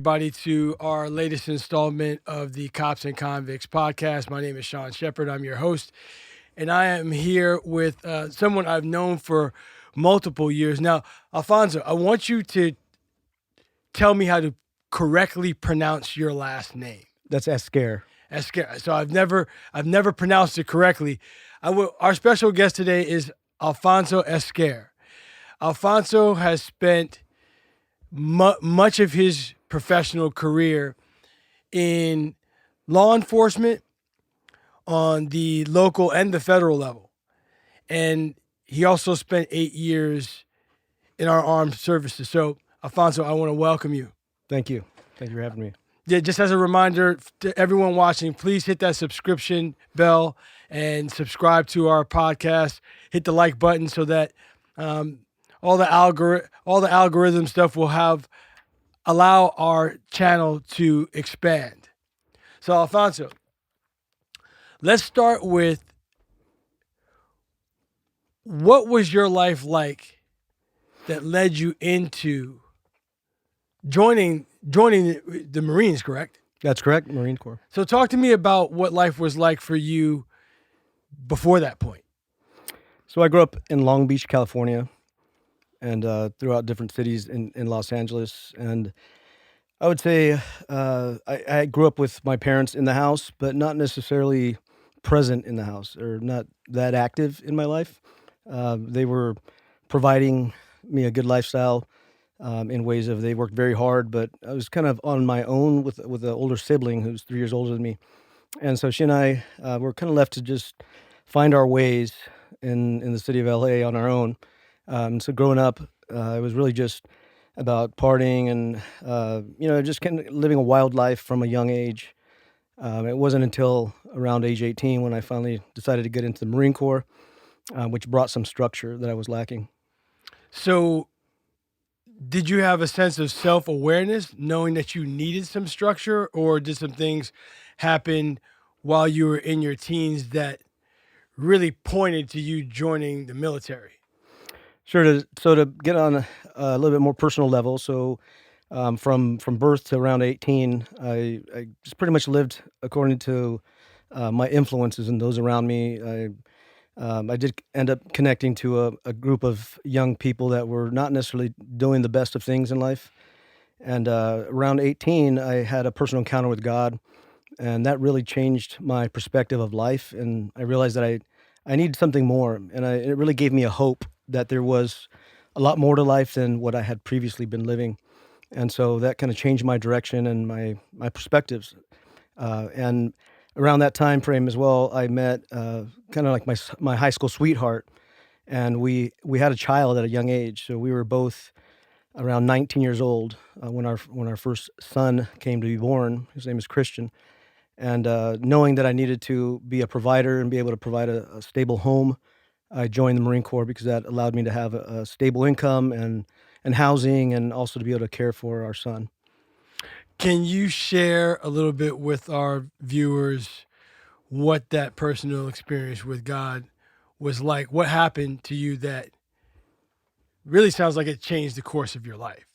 everybody to our latest installment of the Cops and Convicts podcast. My name is Sean Shepard. I'm your host, and I am here with someone I've known for multiple years. Now, Alfonso, I want you to tell me how to correctly pronounce your last name. That's Esquer. Esquer. So I've never pronounced it correctly. Our special guest today is Alfonso Esquer. Alfonso has spent much of his professional career in law enforcement on the local and the federal level. And he also spent 8 years in our armed services. So, Alfonso, I want to welcome you. Thank you. Thank you for having me. Yeah, just as a reminder to everyone watching, please hit that subscription bell and subscribe to our podcast. Hit the like button so that all the algorithm stuff will allow our channel to expand. So, Alfonso, let's start with, what was your life like that led you into joining the Marines, correct? That's correct, Marine Corps. So talk to me about what life was like for you before that point. So I grew up in Long Beach, California, and throughout different cities in Los Angeles. And I would say I grew up with my parents in the house, but not necessarily present in the house or not that active in my life. They were providing me a good lifestyle in ways of they worked very hard, but I was kind of on my own with an older sibling who's 3 years older than me. And so she and I were kind of left to just find our ways in the city of LA on our own. So growing up, it was really just about partying and, just kind of living a wild life from a young age. It wasn't until around age 18 when I finally decided to get into the Marine Corps, which brought some structure that I was lacking. So did you have a sense of self-awareness, knowing that you needed some structure, or did some things happen while you were in your teens that really pointed to you joining the military? Sure. So to get on a little bit more personal level, so from birth to around 18, I just pretty much lived according to my influences and those around me. I did end up connecting to a group of young people that were not necessarily doing the best of things in life. And around 18, I had a personal encounter with God, and that really changed my perspective of life. And I realized that I needed something more, and it really gave me a hope that there was a lot more to life than what I had previously been living. And so that kind of changed my direction and my perspectives. And around that time frame as well, I met kind of like my high school sweetheart, and we had a child at a young age. So we were both around 19 years old when our first son came to be born. His name is Christian. And knowing that I needed to be a provider and be able to provide a stable home, I joined the Marine Corps because that allowed me to have a stable income and housing, and also to be able to care for our son. Can you share a little bit with our viewers what that personal experience with God was like? What happened to you that really sounds like it changed the course of your life?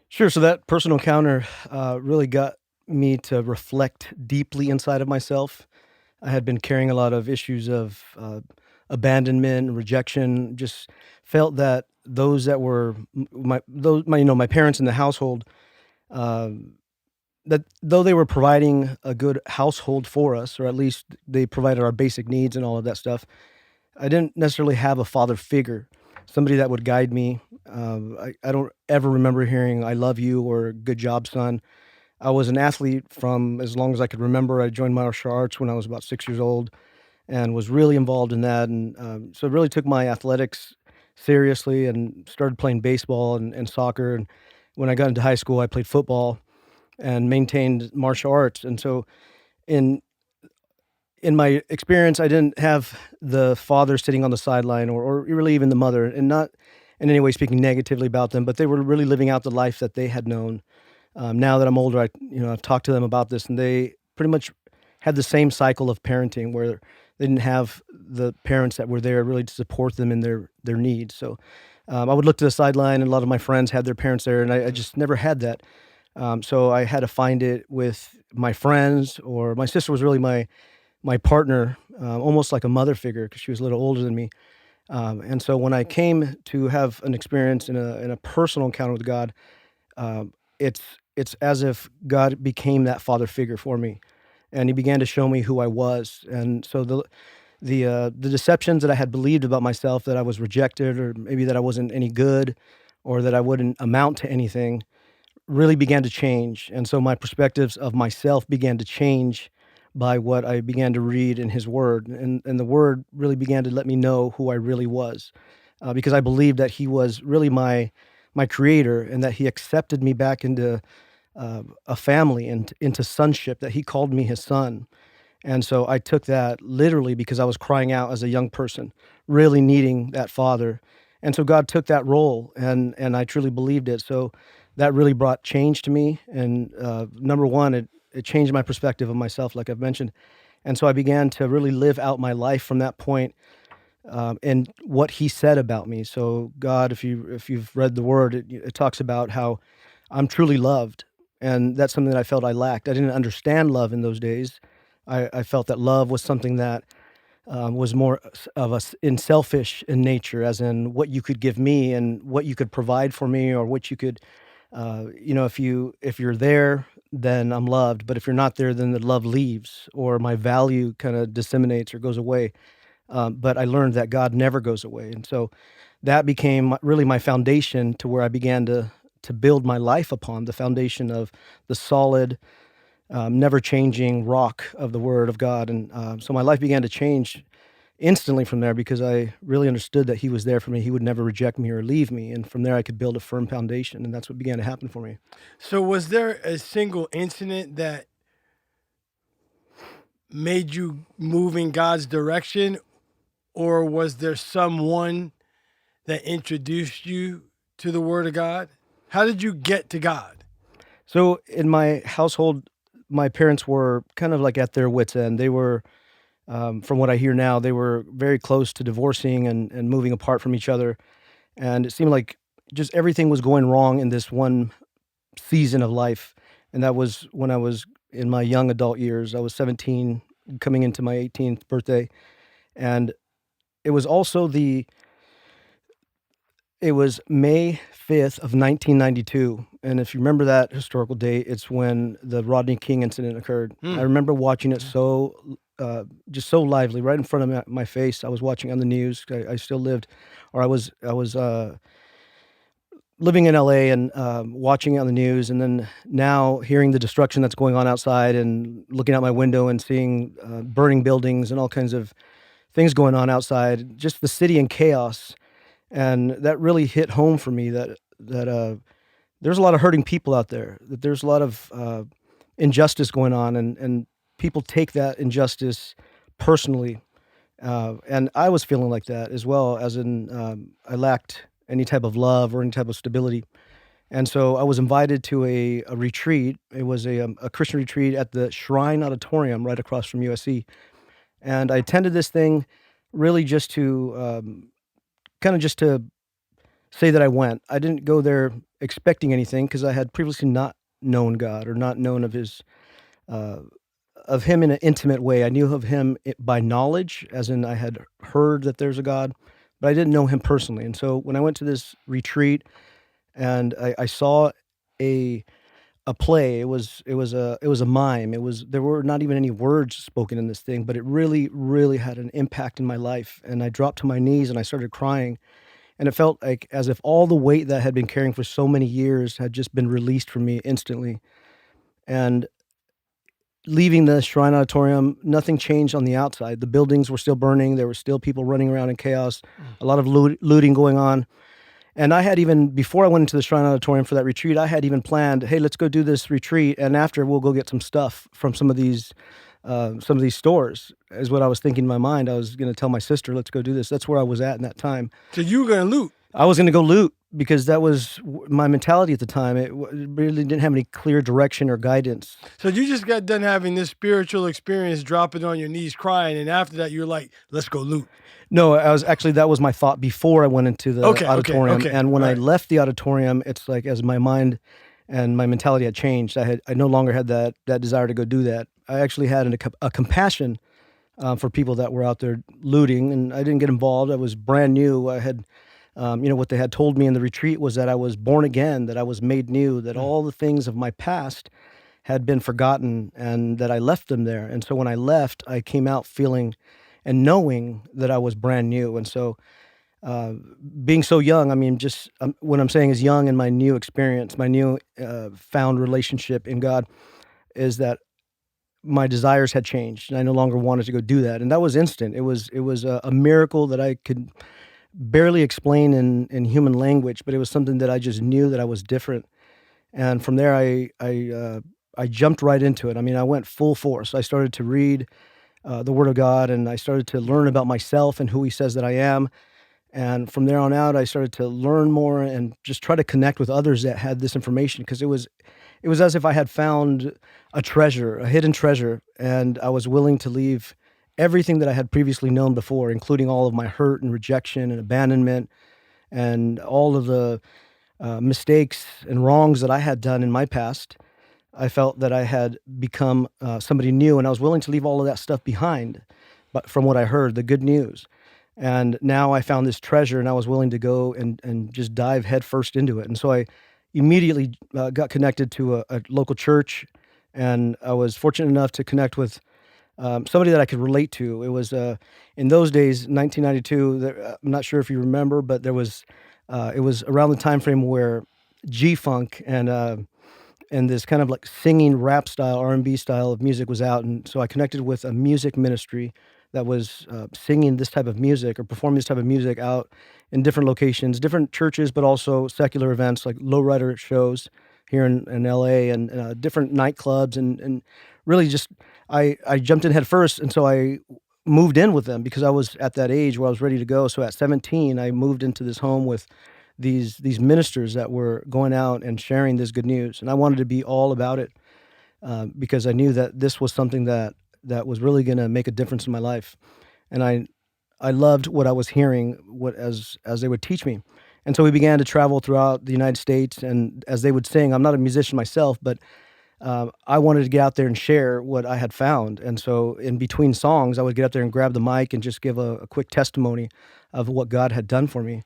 Sure. So that personal encounter really got me to reflect deeply inside of myself. I had been carrying a lot of issues of abandonment, rejection. Just felt that those that were my parents in the household, that though they were providing a good household for us, or at least they provided our basic needs and all of that stuff, I didn't necessarily have a father figure, somebody that would guide me. I don't ever remember hearing "I love you" or "Good job, son." I was an athlete from as long as I could remember. I joined martial arts when I was about 6 years old and was really involved in that. And so it really took my athletics seriously and started playing baseball and soccer. And when I got into high school, I played football and maintained martial arts. And so in my experience, I didn't have the father sitting on the sideline or really even the mother, and not in any way speaking negatively about them, but they were really living out the life that they had known. Now that I'm older, I've talked to them about this, and they pretty much had the same cycle of parenting where they didn't have the parents that were there really to support them in their needs. So I would look to the sideline, and a lot of my friends had their parents there, and I just never had that. So I had to find it with my friends, or my sister was really my partner, almost like a mother figure because she was a little older than me. And so when I came to have an experience in a personal encounter with God, um, it's it's as if God became that father figure for me, and He began to show me who I was. And so the deceptions that I had believed about myself, that I was rejected, or maybe that I wasn't any good, or that I wouldn't amount to anything, really began to change. And so my perspectives of myself began to change by what I began to read in His Word. And the Word really began to let me know who I really was, because I believed that He was really my creator, and that He accepted me back into a family and into sonship, that He called me His son. And so I took that literally because I was crying out as a young person, really needing that father. And so God took that role, and I truly believed it. So that really brought change to me. And number one, it changed my perspective of myself, like I've mentioned. And so I began to really live out my life from that point, and what He said about me. So God, if you've read the Word, it talks about how I'm truly loved, and that's something that I felt I lacked. I didn't understand love in those days. I felt that love was something that was more of in selfish in nature, as in what you could give me and what you could provide for me, or what you could, if you're there, then I'm loved. But if you're not there, then the love leaves, or my value kind of disseminates or goes away. But I learned that God never goes away, and so that became really my foundation, to where I began to build my life upon the foundation of the solid, never changing rock of the Word of God. And so my life began to change instantly from there, because I really understood that He was there for me. He would never reject me or leave me. And from there, I could build a firm foundation. And that's what began to happen for me. So, was there a single incident that made you move in God's direction, or was there someone that introduced you to the Word of God? How did you get to God? So in my household, my parents were kind of like at their wits' end. They were, from what I hear now, they were very close to divorcing and moving apart from each other. And it seemed like just everything was going wrong in this one season of life. And that was when I was in my young adult years. I was 17, coming into my 18th birthday. And it was also it was May 5th of 1992. And if you remember that historical date, it's when the Rodney King incident occurred. I remember watching it just so lively, right in front of my face. I was watching on the news. I still lived, or I was living in LA, and watching it on the news, and then now hearing the destruction that's going on outside, and looking out my window and seeing burning buildings and all kinds of things going on outside, just the city in chaos. And that really hit home for me, that there's a lot of hurting people out there, that there's a lot of injustice going on, and people take that injustice personally. And I was feeling like that as well, as in I lacked any type of love or any type of stability. And so I was invited to a retreat. It was a Christian retreat at the Shrine Auditorium right across from USC. And I attended this thing really just to just to say that I went. I didn't go there expecting anything, because I had previously not known God, or not known uh, of Him in an intimate way. I knew of Him by knowledge, as in I had heard that there's a God, but I didn't know Him personally. And so when I went to this retreat, and I saw a play, it was a mime. There were not even any words spoken in this thing, but it really, really had an impact in my life. And I dropped to my knees and I started crying. And it felt like as if all the weight that I had been carrying for so many years had just been released from me instantly. And leaving the Shrine Auditorium, nothing changed on the outside. The buildings were still burning. There were still people running around in chaos, a lot of looting going on. And I had even, before I went into the Shrine Auditorium for that retreat, I had even planned, hey, let's go do this retreat, and after we'll go get some stuff from some of these stores, is what I was thinking in my mind. I was going to tell my sister, let's go do this. That's where I was at in that time. So you were going to loot. I was going to go loot, because that was my mentality at the time. It really didn't have any clear direction or guidance. So you just got done having this spiritual experience, dropping on your knees, crying, and after that, you're like, let's go loot. No, that was my thought before I went into the auditorium. Okay. And when I left the auditorium, it's like, as my mind and my mentality had changed. I no longer had that desire to go do that. I actually had a compassion for people that were out there looting, and I didn't get involved. I was brand new. I had, what they had told me in the retreat was that I was born again, that I was made new, that Mm. all the things of my past had been forgotten, and that I left them there. And so when I left, I came out feeling and knowing that I was brand new. And so, uh, being so young, I mean, just what I'm saying is young in my new experience, my new found relationship in God, is that my desires had changed, and I no longer wanted to go do that. And that was instant. It was a miracle that I could barely explain in human language, but it was something that I just knew that I was different. And from there, I jumped right into it. I mean, I went full force. I started to read the Word of God, and I started to learn about myself and who He says that I am. And from there on out, I started to learn more and just try to connect with others that had this information, because it was as if I had found a treasure, a hidden treasure, and I was willing to leave everything that I had previously known before, including all of my hurt and rejection and abandonment and all of the mistakes and wrongs that I had done in my past. I felt that I had become somebody new, and I was willing to leave all of that stuff behind. But from what I heard, the good news. And now I found this treasure, and I was willing to go and just dive headfirst into it. And so I immediately got connected to a local church, and I was fortunate enough to connect with somebody that I could relate to. It was in those days, 1992. I'm not sure if you remember, but it was around the time frame where G Funk and this kind of like singing rap style, R&B style of music was out. And so I connected with a music ministry that was singing this type of music or performing this type of music out in different locations, different churches, but also secular events like lowrider shows here in LA, and different nightclubs, and really just I jumped in head first. And so I moved in with them because I was at that age where I was ready to go. So at 17, I moved into this home with these ministers that were going out and sharing this good news, and I wanted to be all about it because I knew that this was something that was really going to make a difference in my life, and I loved what I was hearing, what as they would teach me. And so we began to travel throughout the United States, and as they would sing, I'm not a musician myself, but I wanted to get out there and share what I had found. And so in between songs, I would get up there and grab the mic and just give a quick testimony of what God had done for me.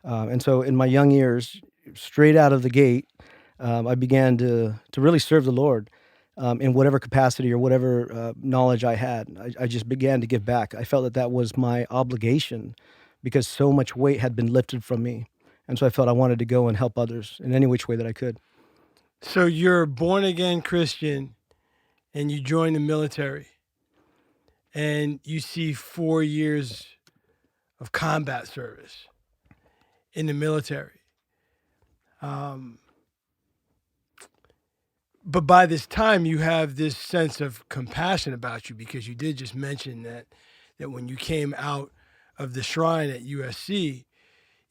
And so in my young years, straight out of the gate, I began to really serve the Lord in whatever capacity or whatever knowledge I had. I just began to give back. I felt that that was my obligation because so much weight had been lifted from me. And so I felt I wanted to go and help others in any which way that I could. So you're a born again Christian and you join the military and you see 4 years of combat service in the military. Um, but by this time, you have this sense of compassion about you because you did just mention that when you came out of the shrine at USC,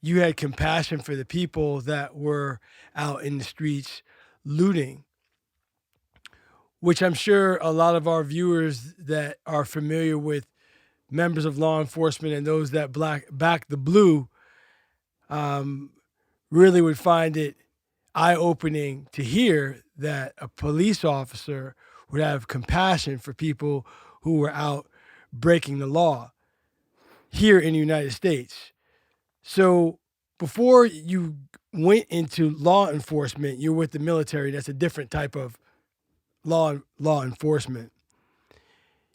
you had compassion for the people that were out in the streets looting, which I'm sure a lot of our viewers that are familiar with members of law enforcement and those that back the blue um, really would find it eye opening to hear that a police officer would have compassion for people who were out breaking the law here in the United States. So before you went into law enforcement, you're with the military. That's a different type of law enforcement.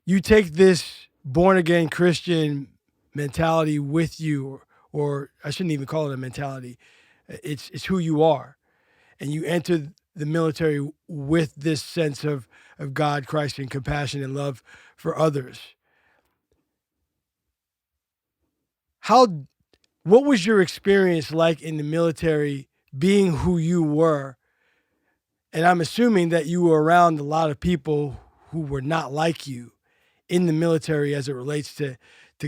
You take this born again Christian mentality with you, or I shouldn't even call it a mentality. It's who you are, and you enter the military with this sense of God, Christ, and compassion and love for others. How what was your experience like in the military being who you were? And I'm assuming that you were around a lot of people who were not like you in the military as it relates to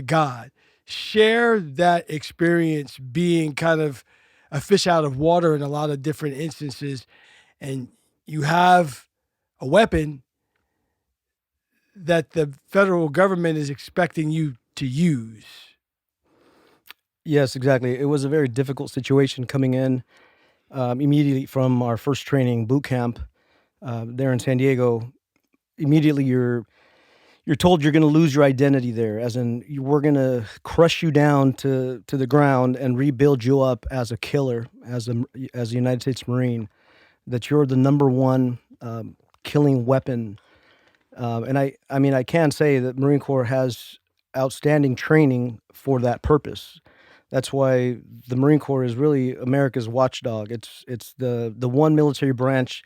God. Share that experience being kind of a fish out of water in a lot of different instances, and you have a weapon that the federal government is expecting you to use. Yes, exactly. It was a very difficult situation coming in. immediately from our first training boot camp there in San Diego. Immediately, you're told you're going to lose your identity there, as in we're going to crush you down to the ground and rebuild you up as a killer, as a United States Marine. That you're the number one killing weapon. And I mean, I can say that Marine Corps has outstanding training for that purpose. That's why the Marine Corps is really America's watchdog. It's the one military branch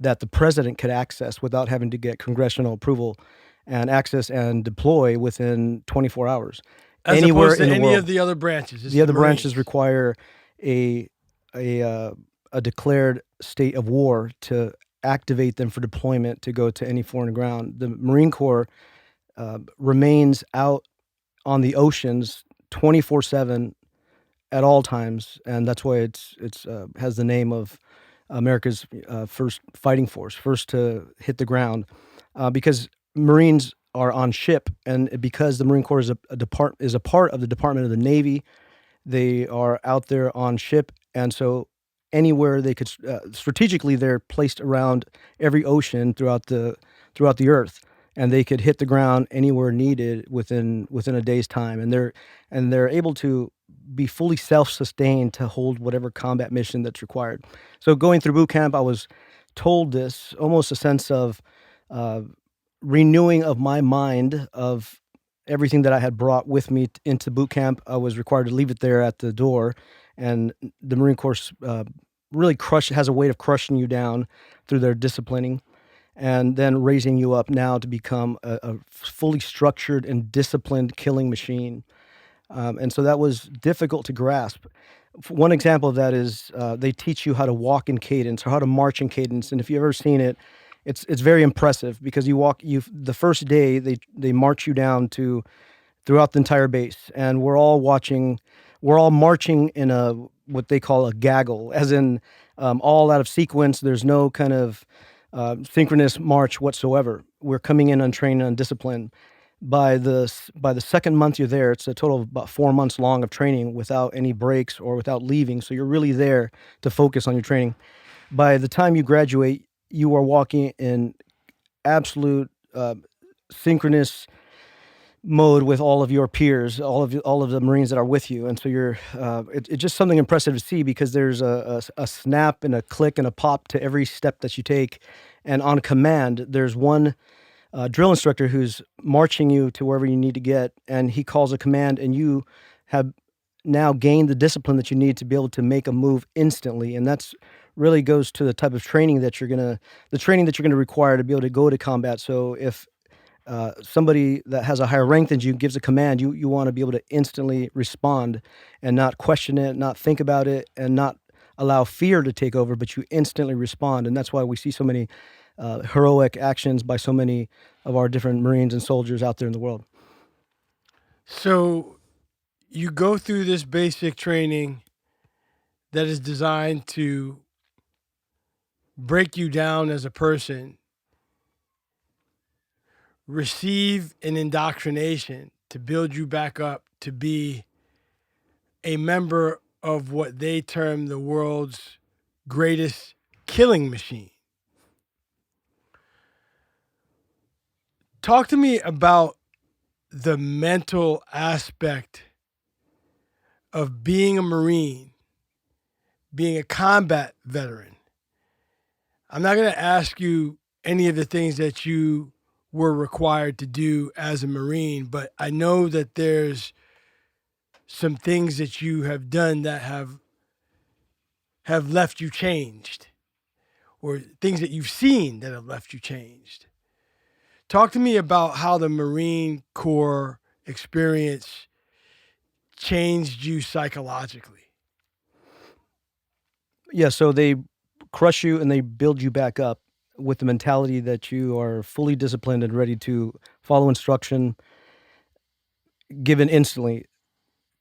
that the president could access without having to get congressional approval, and access and deploy within 24 hours As anywhere opposed to in the any world. of the other branches. It's The other branches Marines. require a a uh, a declared state of war to activate them for deployment to go to any foreign ground. The Marine Corps remains out on the oceans 24/7 at all times, and that's why it's has the name of America's first fighting force, first to hit the ground, because Marines are on ship, and because the Marine Corps is a part of the Department of the Navy. They are out there on ship, and so anywhere they could strategically, they're placed around every ocean throughout the earth, and they could hit the ground anywhere needed within a day's time, and they're able to be fully self-sustained to hold whatever combat mission that's required. So going through boot camp, I was told this almost a sense of uh, renewing of my mind of everything that I had brought with me into boot camp. I was required to leave it there at the door, and the Marine Corps really has a way of crushing you down through their disciplining, and then raising you up now to become a fully structured and disciplined killing machine. And so that was difficult to grasp. One example of that is they teach you how to walk in cadence or how to march in cadence. And if you've ever seen it, it's very impressive because the first day they march you down to throughout the entire base, and we're all marching in a what they call a gaggle, as in all out of sequence. There's no kind of synchronous march whatsoever. We're coming in untrained and undisciplined. By the second month you're there, it's a total of about 4 months long of training without any breaks or without leaving. So you're really there to focus on your training. By the time you graduate, you are walking in absolute synchronous mode with all of your peers, all of the Marines that are with you, and so it's just something impressive to see because there's a snap and a click and a pop to every step that you take, and on command, there's one drill instructor who's marching you to wherever you need to get, and he calls a command, and you have now gained the discipline that you need to be able to make a move instantly, and that's really goes to the type of training that the training that you're gonna require to be able to go to combat. So if somebody that has a higher rank than you gives a command, you want to be able to instantly respond and not question it, not think about it, and not allow fear to take over, but you instantly respond. And that's why we see so many heroic actions by so many of our different Marines and soldiers out there in the world. So you go through this basic training that is designed to break you down as a person, receive an indoctrination to build you back up to be a member of what they term the world's greatest killing machine. Talk to me about the mental aspect of being a Marine, being a combat veteran. I'm not going to ask you any of the things that you were required to do as a Marine, but I know that there's some things that you have done that have left you changed, or things that you've seen that have left you changed. Talk to me about how the Marine Corps experience changed you psychologically. Yeah, so they crush you and they build you back up with the mentality that you are fully disciplined and ready to follow instruction given instantly.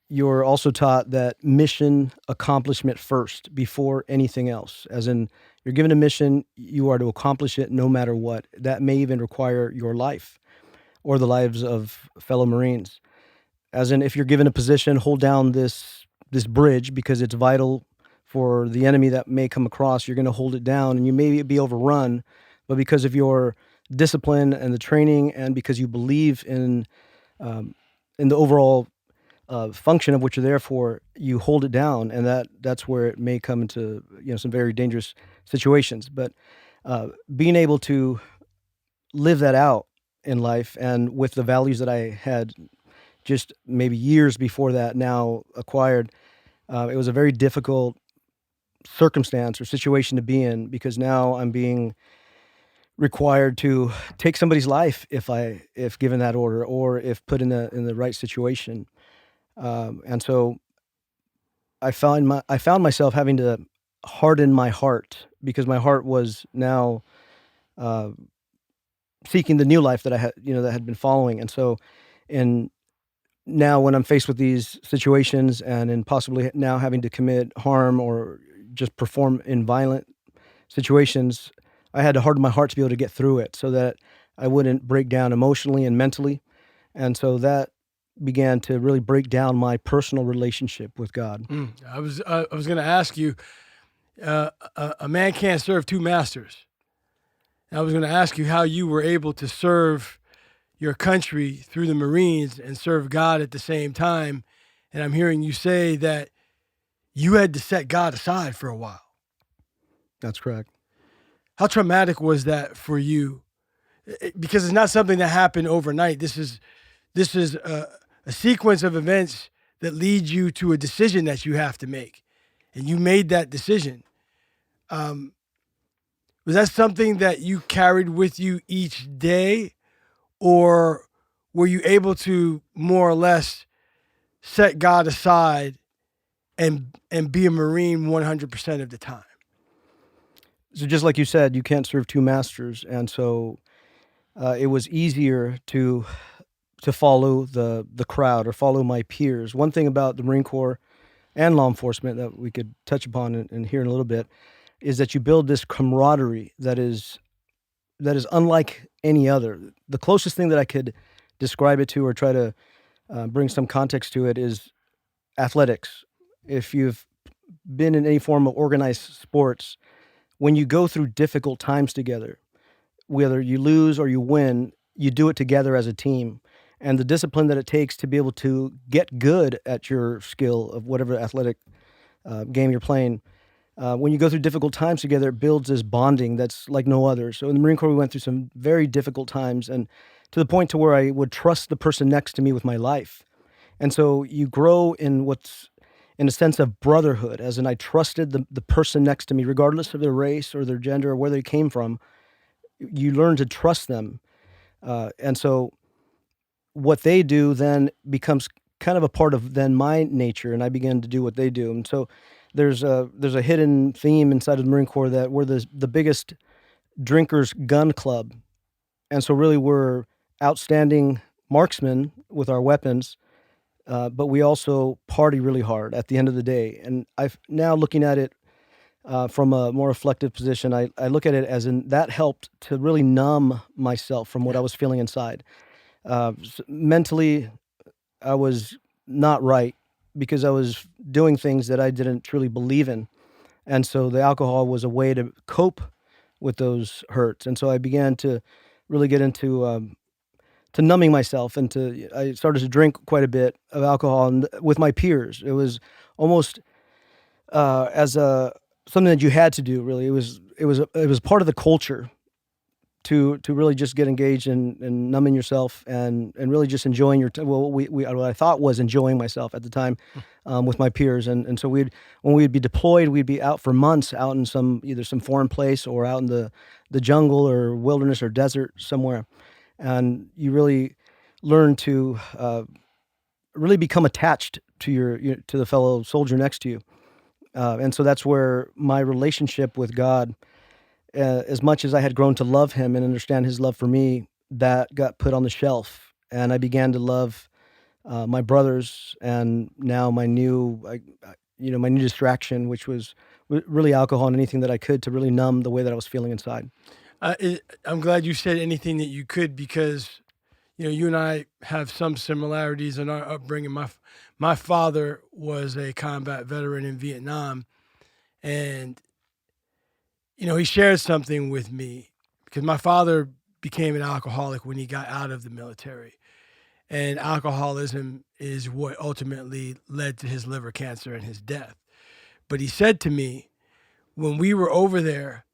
You're also taught that mission accomplishment first before anything else. As in, you're given a mission, you are to accomplish it no matter what. That may even require your life or the lives of fellow Marines. As in, if you're given a position, hold down this bridge because it's vital for the enemy that may come across. You're going to hold it down, and you may be overrun, but because of your discipline and the training, and because you believe in the overall function of what you're there for, you hold it down, and that's where it may come into some very dangerous situations. But being able to live that out in life, and with the values that I had just maybe years before that now acquired, it was a very difficult circumstance or situation to be in, because now I'm being required to take somebody's life if given that order, or if put in the right situation. And so I found myself having to harden my heart, because my heart was now uh, seeking the new life that I had, that had been following. And so, in now when I'm faced with these situations, and in possibly now having to commit harm or just perform in violent situations, I had to harden my heart to be able to get through it, so that I wouldn't break down emotionally and mentally. And so that began to really break down my personal relationship with God. I was going to ask you, a man can't serve two masters. I was going to ask you how you were able to serve your country through the Marines and serve God at the same time. And I'm hearing you say that you had to set God aside for a while. That's correct. How traumatic was that for you? Because it's not something that happened overnight. This is a sequence of events that leads you to a decision that you have to make, and you made that decision. Was that something that you carried with you each day, or were you able to more or less set God aside and be a Marine 100% of the time? So just like you said, you can't serve two masters, and so it was easier to follow the crowd, or follow my peers. One thing about the Marine Corps and law enforcement that we could touch upon and hear in a little bit is that you build this camaraderie that is unlike any other. The closest thing that I could describe it to, or try to bring some context to it, is athletics. If you've been in any form of organized sports, when you go through difficult times together, whether you lose or you win, you do it together as a team. And the discipline that it takes to be able to get good at your skill of whatever athletic game you're playing, when you go through difficult times together, it builds this bonding that's like no other. So in the Marine Corps, we went through some very difficult times, and to the point to where I would trust the person next to me with my life. And so you grow in what's in a sense of brotherhood, as in I trusted the person next to me, regardless of their race or their gender or where they came from. You learn to trust them. And so what they do then becomes kind of a part of then my nature, and I begin to do what they do. And so there's a hidden theme inside of the Marine Corps that we're the biggest drinkers gun club. And so really we're outstanding marksmen with our weapons, but we also party really hard at the end of the day. And I've now, looking at it from a more reflective position, I look at it as in that helped to really numb myself from what I was feeling inside. Mentally, I was not right, because I was doing things that I didn't truly believe in. And so the alcohol was a way to cope with those hurts. And so I began to really get into to numbing myself, and I started to drink quite a bit of alcohol and with my peers. It was almost as something that you had to do. Really, it was part of the culture to really just get engaged in numbing yourself, and really just enjoying your what I thought was enjoying myself at the time with my peers. And so when we'd be deployed, we'd be out for months, out in either some foreign place, or out in the jungle or wilderness or desert somewhere. And you really learn to really become attached to to the fellow soldier next to you. And so that's where my relationship with God, as much as I had grown to love him and understand his love for me, that got put on the shelf. And I began to love my brothers, and now my new distraction, which was really alcohol, and anything that I could to really numb the way that I was feeling inside. I'm glad you said anything that you could, because you and I have some similarities in our upbringing. My father was a combat veteran in Vietnam, And he shared something with me because my father became an alcoholic when he got out of the military. And alcoholism is what ultimately led to his liver cancer and his death. But he said to me, when we were over there,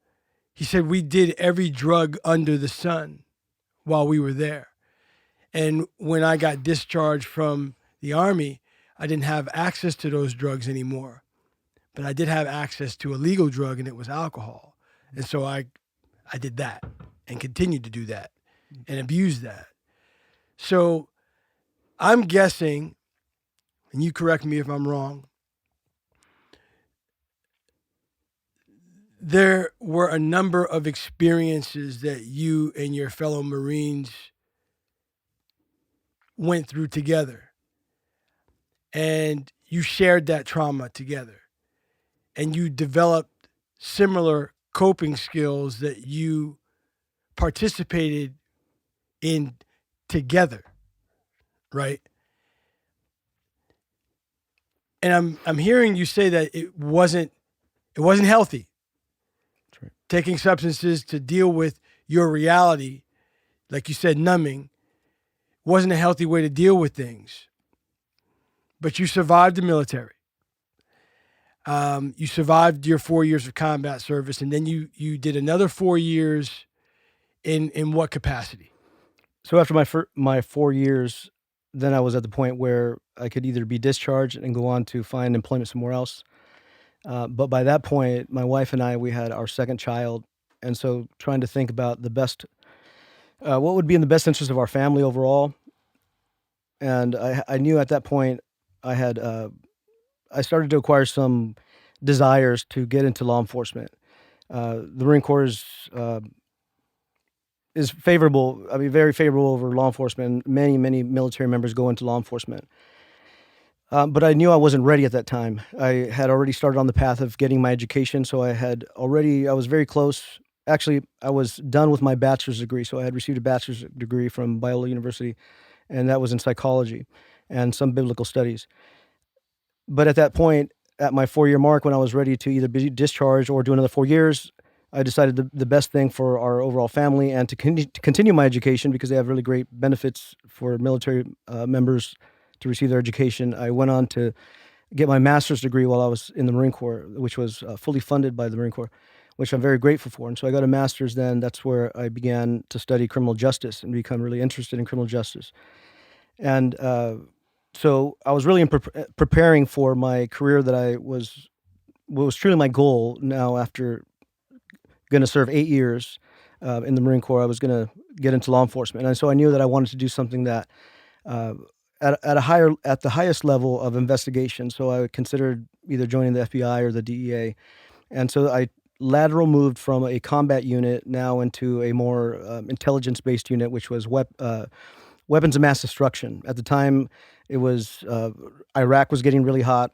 he said, we did every drug under the sun while we were there. And when I got discharged from the Army, I didn't have access to those drugs anymore. But I did have access to a legal drug, and it was alcohol. And so I did that and continued to do that and abuse that. So I'm guessing, and you correct me if I'm wrong, there were a number of experiences that you and your fellow Marines went through together, and you shared that trauma together, and you developed similar coping skills that you participated in together, right? And I'm hearing you say that it wasn't healthy. That's right. Taking substances to deal with your reality, like you said, numbing, wasn't a healthy way to deal with things. But you survived the military. You survived your 4 years of combat service, and then you did another 4 years in what capacity? So after my 4 years, then I was at the point where I could either be discharged and go on to find employment somewhere else. But by that point, my wife and I, we had our second child, and so trying to think about the best, what would be in the best interest of our family overall. And I knew at that point I had I started to acquire some desires to get into law enforcement. The Marine Corps is favorable. I mean, very favorable over law enforcement. Many military members go into law enforcement. But I knew I wasn't ready at that time. I had already started on the path of getting my education, so I was very close. Actually, I was done with my bachelor's degree, so I had received a bachelor's degree from Biola University, and that was in psychology and some biblical studies. But at that point, at my 4-year mark, when I was ready to either be discharged or do another 4 years, I decided the best thing for our overall family and to continue my education, because they have really great benefits for military members to receive their education. I went on to get my master's degree while I was in the Marine Corps, which was fully funded by the Marine Corps, which I'm very grateful for. And so I got a master's then. That's where I began to study criminal justice and become really interested in criminal justice. And so I was really preparing for my career that what was truly my goal now after going to serve 8 years in the Marine Corps. I was going to get into law enforcement. And so I knew that I wanted to do something that at the highest level of investigation. So I considered either joining the FBI or the DEA. And so I lateral moved from a combat unit now into a more intelligence-based unit, which was weapons of mass destruction. At the time, it was Iraq was getting really hot,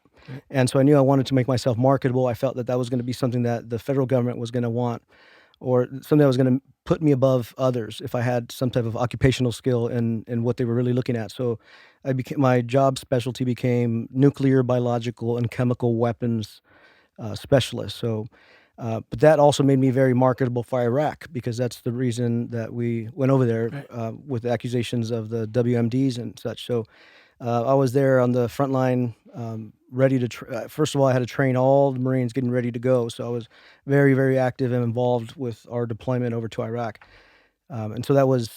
and so I knew I wanted to make myself marketable. I felt that was going to be something that the federal government was going to want, or something that was going to put me above others if I had some type of occupational skill in what they were really looking at. So my job specialty became nuclear, biological, and chemical weapons specialist. So, but that also made me very marketable for Iraq, because that's the reason that we went over there, with the accusations of the WMDs and such. So I was there on the front line, ready to, first of all, I had to train all the Marines getting ready to go. So I was very, very active and involved with our deployment over to Iraq. And so that was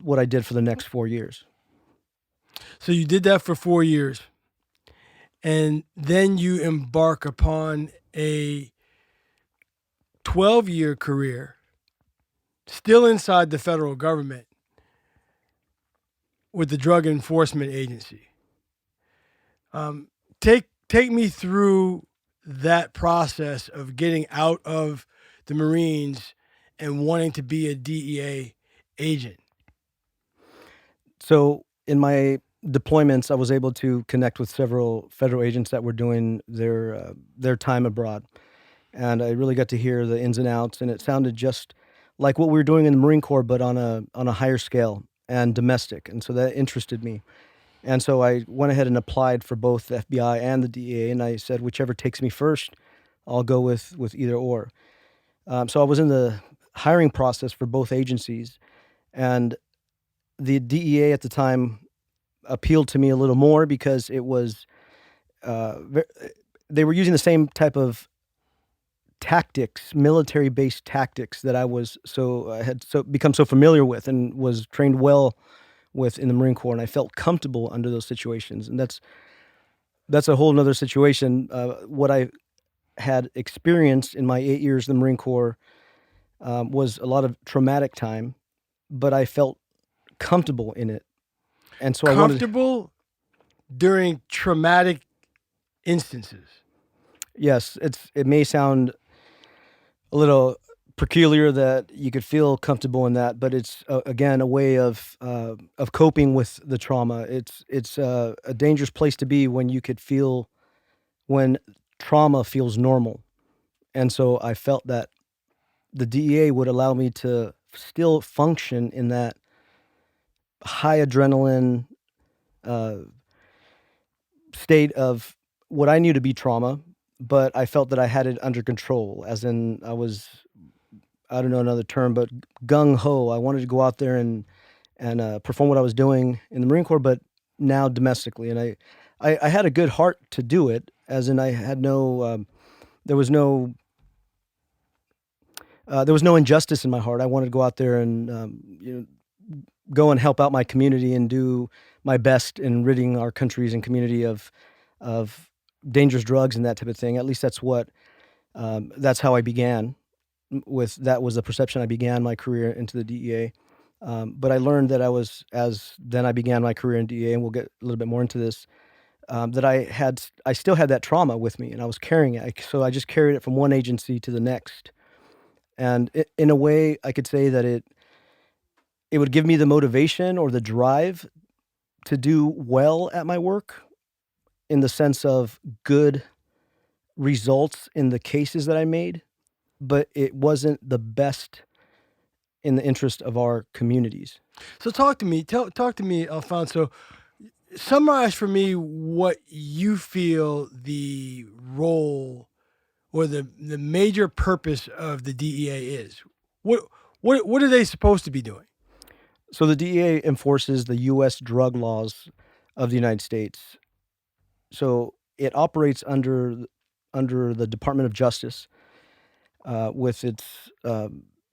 what I did for the next 4 years. So you did that for 4 years, and then you embark upon a 12-year career, still inside the federal government, with the Drug Enforcement Agency. Take me through that process of getting out of the Marines and wanting to be a DEA agent. So in my deployments, I was able to connect with several federal agents that were doing their time abroad, and I really got to hear the ins and outs. And it sounded just like what we were doing in the Marine Corps, but on a higher scale and domestic. And so that interested me. And so I went ahead and applied for both the FBI and the DEA, and I said, whichever takes me first, I'll go with either or. So I was in the hiring process for both agencies, and the DEA at the time appealed to me a little more because it was they were using the same type of tactics, military-based tactics that I had become so familiar with and was trained well with in the Marine Corps, and I felt comfortable under those situations. And that's a whole nother situation. What I had experienced in my 8 years in the Marine Corps was a lot of traumatic time, but I felt comfortable in it, and so I wanted. Comfortable during traumatic instances. Yes, it may sound a little peculiar that you could feel comfortable in that, but it's again a way of coping with the trauma. It's a dangerous place to be when you could feel when trauma feels normal, and so I felt that the DEA would allow me to still function in that high adrenaline uh, state of what I knew to be trauma, but I felt that I had it under control, as in I don't know another term, but gung ho. I wanted to go out there and perform what I was doing in the Marine Corps, but now domestically. And I had a good heart to do it, as in I had no, there was no, there was no injustice in my heart. I wanted to go out there and go and help out my community and do my best in ridding our countries and community of dangerous drugs and that type of thing. At least that's how I began. That was the perception I began my career into the DEA. But I learned that then I began my career in DEA, and we'll get a little bit more into this. That I still had that trauma with me, and I was carrying it. So I just carried it from one agency to the next, and in a way, I could say that it would give me the motivation or the drive to do well at my work, in the sense of good results in the cases that I made, but it wasn't the best in the interest of our communities. So talk to me. Talk to me, Alfonso. Summarize for me what you feel the role or the major purpose of the DEA is. What what are they supposed to be doing? So the DEA enforces the U.S. drug laws of the United States. So it operates under the Department of Justice, with its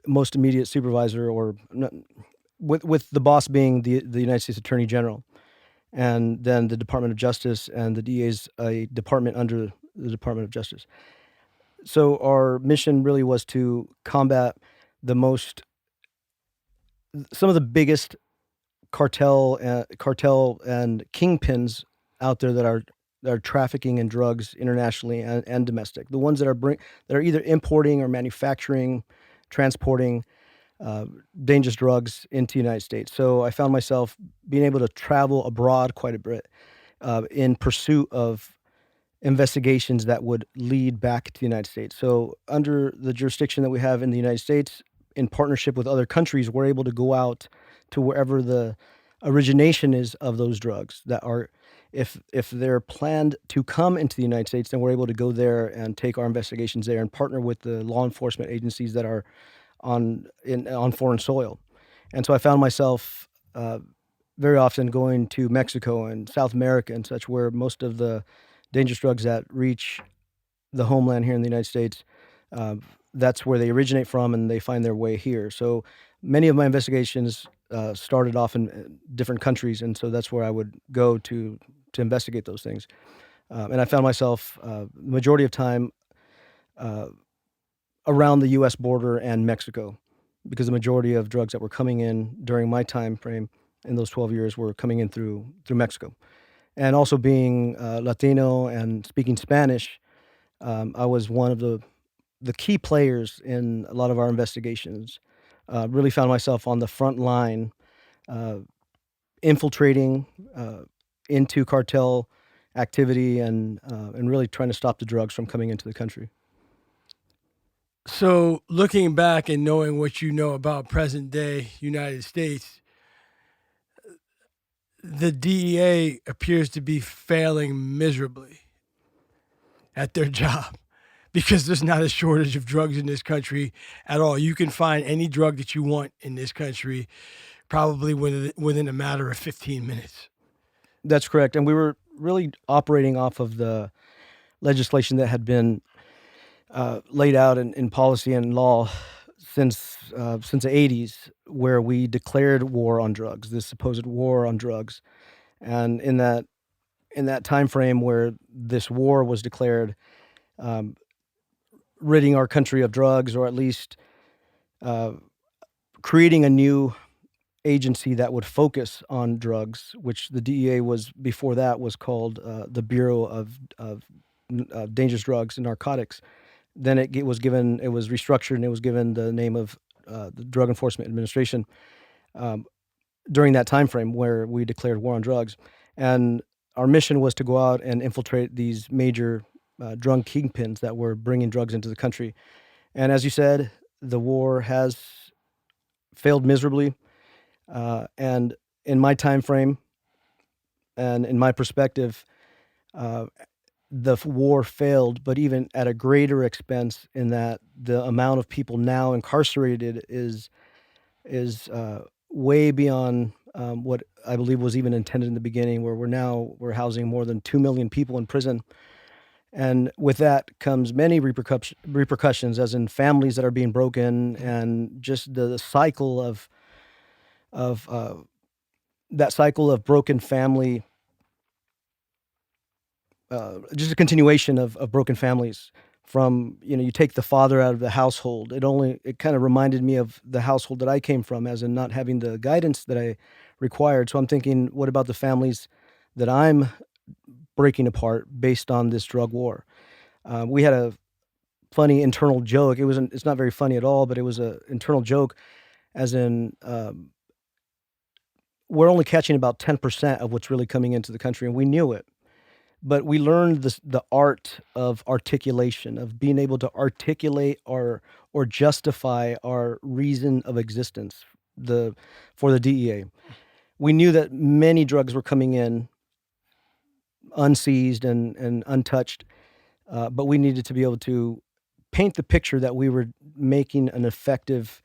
most immediate supervisor, or with the boss being the United States Attorney General, and then the Department of Justice, and the DEA is a department under the Department of Justice. So our mission really was to combat some of the biggest cartel and kingpins out there that are trafficking in drugs internationally and domestic. The ones that are either importing or manufacturing, transporting dangerous drugs into the United States. So I found myself being able to travel abroad quite a bit in pursuit of investigations that would lead back to the United States. So under the jurisdiction that we have in the United States, in partnership with other countries, we're able to go out to wherever the origination is of those drugs that are, if they're planned to come into the United States, then we're able to go there and take our investigations there and partner with the law enforcement agencies that are on foreign soil. And so I found myself very often going to Mexico and South America and such, where most of the dangerous drugs that reach the homeland here in the United States, that's where they originate from, and they find their way here. So many of my investigations started off in different countries, and so that's where I would go to investigate those things. And I found myself the majority of time around the U.S. border and Mexico, because the majority of drugs that were coming in during my time frame in those 12 years were coming in through Mexico. And also being Latino and speaking Spanish, I was one of the key players in a lot of our investigations. Really found myself on the front line, infiltrating into cartel activity and really trying to stop the drugs from coming into the country. So looking back and knowing what you know about present day United States, the DEA appears to be failing miserably at their job because there's not a shortage of drugs in this country at all. You can find any drug that you want in this country probably within a matter of 15 minutes. That's correct. And we were really operating off of the legislation that had been laid out in policy and law since the 80s, where we declared war on drugs, this supposed war on drugs. And in that time frame where this war was declared, ridding our country of drugs, or at least creating a new agency that would focus on drugs, which the DEA was before that was called the Bureau of Dangerous Drugs and Narcotics. Then it was restructured and it was given the name of the Drug Enforcement Administration during that time frame where we declared war on drugs. And our mission was to go out and infiltrate these major drug kingpins that were bringing drugs into the country. And as you said, the war has failed miserably. And in my time frame and in my perspective, the war failed, but even at a greater expense, in that the amount of people now incarcerated is way beyond what I believe was even intended in the beginning, where we're housing more than 2 million people in prison. And with that comes many repercussions, as in families that are being broken, and just the cycle of that cycle of broken family, just a continuation of broken families. From, you take the father out of the household. It kind of reminded me of the household that I came from, as in not having the guidance that I required. So I'm thinking, what about the families that I'm breaking apart based on this drug war? We had a funny internal joke. It's not very funny at all, but it was an internal joke, as in, we're only catching about 10% of what's really coming into the country, and we knew it. But we learned the art of articulation, of being able to articulate or justify our reason of existence for the DEA. We knew that many drugs were coming in unseized and untouched, but we needed to be able to paint the picture that we were making an effective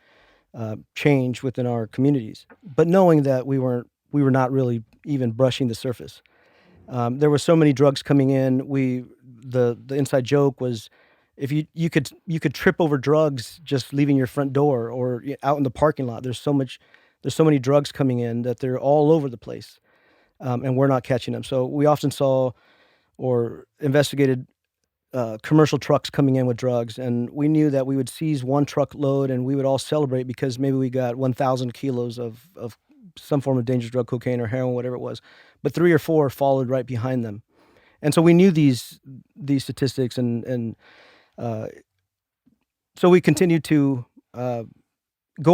change within our communities, but knowing that we were not really even brushing the surface. There were so many drugs coming in. The inside joke was, if you could trip over drugs just leaving your front door or out in the parking lot. There's so many drugs coming in that they're all over the place, and we're not catching them. So we often saw or investigated commercial trucks coming in with drugs, and we knew that we would seize one truckload and we would all celebrate because maybe we got 1,000 kilos of some form of dangerous drug, cocaine or heroin, whatever it was. But 3 or 4 followed right behind them. And so we knew these statistics, and so we continued to go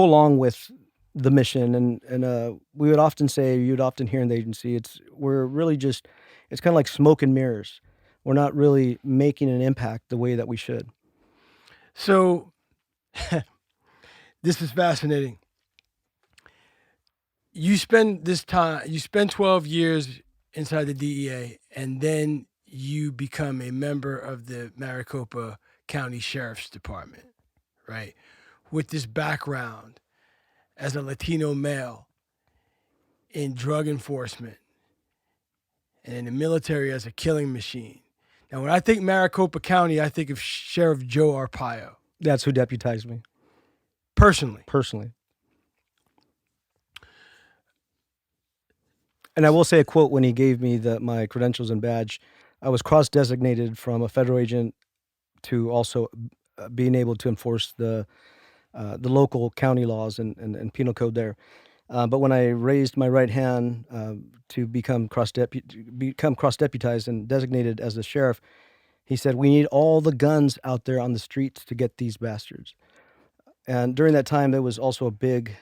along with the mission. And we would often say, you'd often hear in the agency, it's kind of like smoke and mirrors. We're not really making an impact the way that we should. So this is fascinating. You spend 12 years inside the DEA, and then you become a member of the Maricopa County Sheriff's Department, right? With this background as a Latino male in drug enforcement and in the military as a killing machine. Now, when I think Maricopa County, I think of Sheriff Joe Arpaio. That's who deputized me. Personally. And I will say a quote: when he gave me my credentials and badge, I was cross-designated from a federal agent to also being able to enforce the local county laws and penal code there. But when I raised my right hand to become cross-deputized and designated as the sheriff, he said, "We need all the guns out there on the streets to get these bastards." And during that time, there was also a big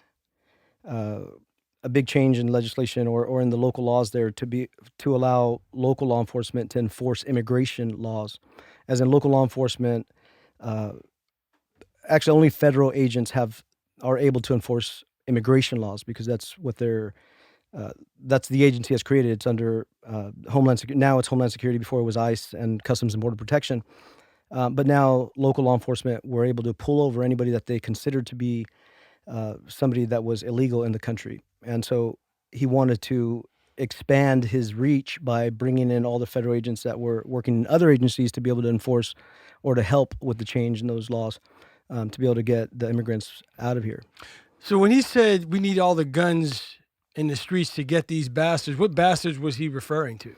change in legislation or in the local laws there to allow local law enforcement to enforce immigration laws. As in, local law enforcement, actually only federal agents are able to enforce immigration laws, because that's what that's the agency has created. It's under Homeland Security. Now it's Homeland Security. Before it was ICE and Customs and Border Protection. But now local law enforcement were able to pull over anybody that they considered to be somebody that was illegal in the country. And so he wanted to expand his reach by bringing in all the federal agents that were working in other agencies to be able to enforce or to help with the change in those laws, to be able to get the immigrants out of here. So when he said we need all the guns in the streets to get these bastards, what bastards was he referring to,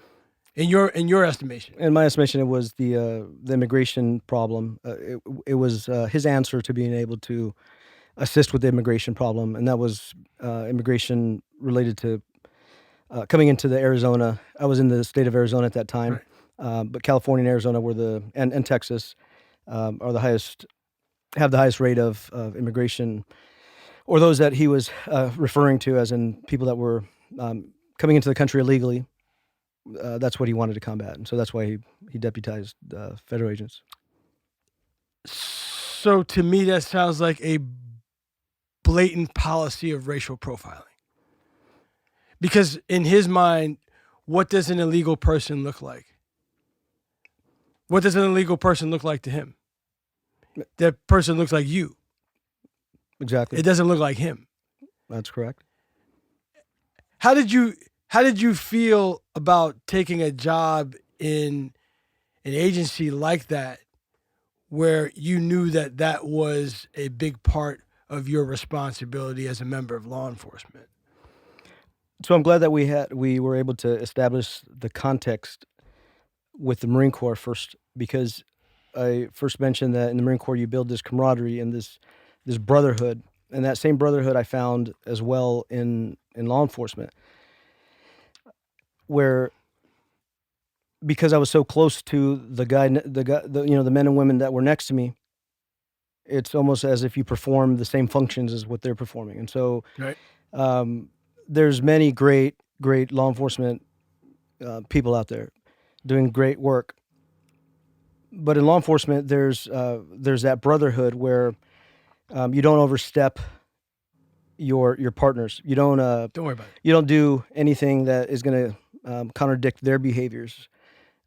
in your estimation? In my estimation, it was the immigration problem. It was his answer to being able to assist with the immigration problem, and that was immigration related to coming into the Arizona. I was in the state of Arizona at that time, but California and Arizona were and Texas are the highest, have the highest rate of immigration, or those that he was referring to as in people that were coming into the country illegally. That's what he wanted to combat, and so that's why he deputized federal agents. So to me, that sounds like a blatant policy of racial profiling. Because in his mind, what does an illegal person look like? What does an illegal person look like to him? That person looks like you. Exactly. It doesn't look like him. That's correct. How did you feel about taking a job in an agency like that, where you knew that that was a big part of your responsibility as a member of law enforcement? So I'm glad that we were able to establish the context with the Marine Corps first, because I first mentioned that in the Marine Corps you build this camaraderie and this brotherhood, and that same brotherhood I found as well in law enforcement, where because I was so close to the men and women that were next to me, it's almost as if you perform the same functions as what they're performing, and so Right. There's many great law enforcement people out there doing great work. But in law enforcement, there's that brotherhood where you don't overstep your partners. You don't Don't worry about it. you don't do anything that is going to contradict their behaviors.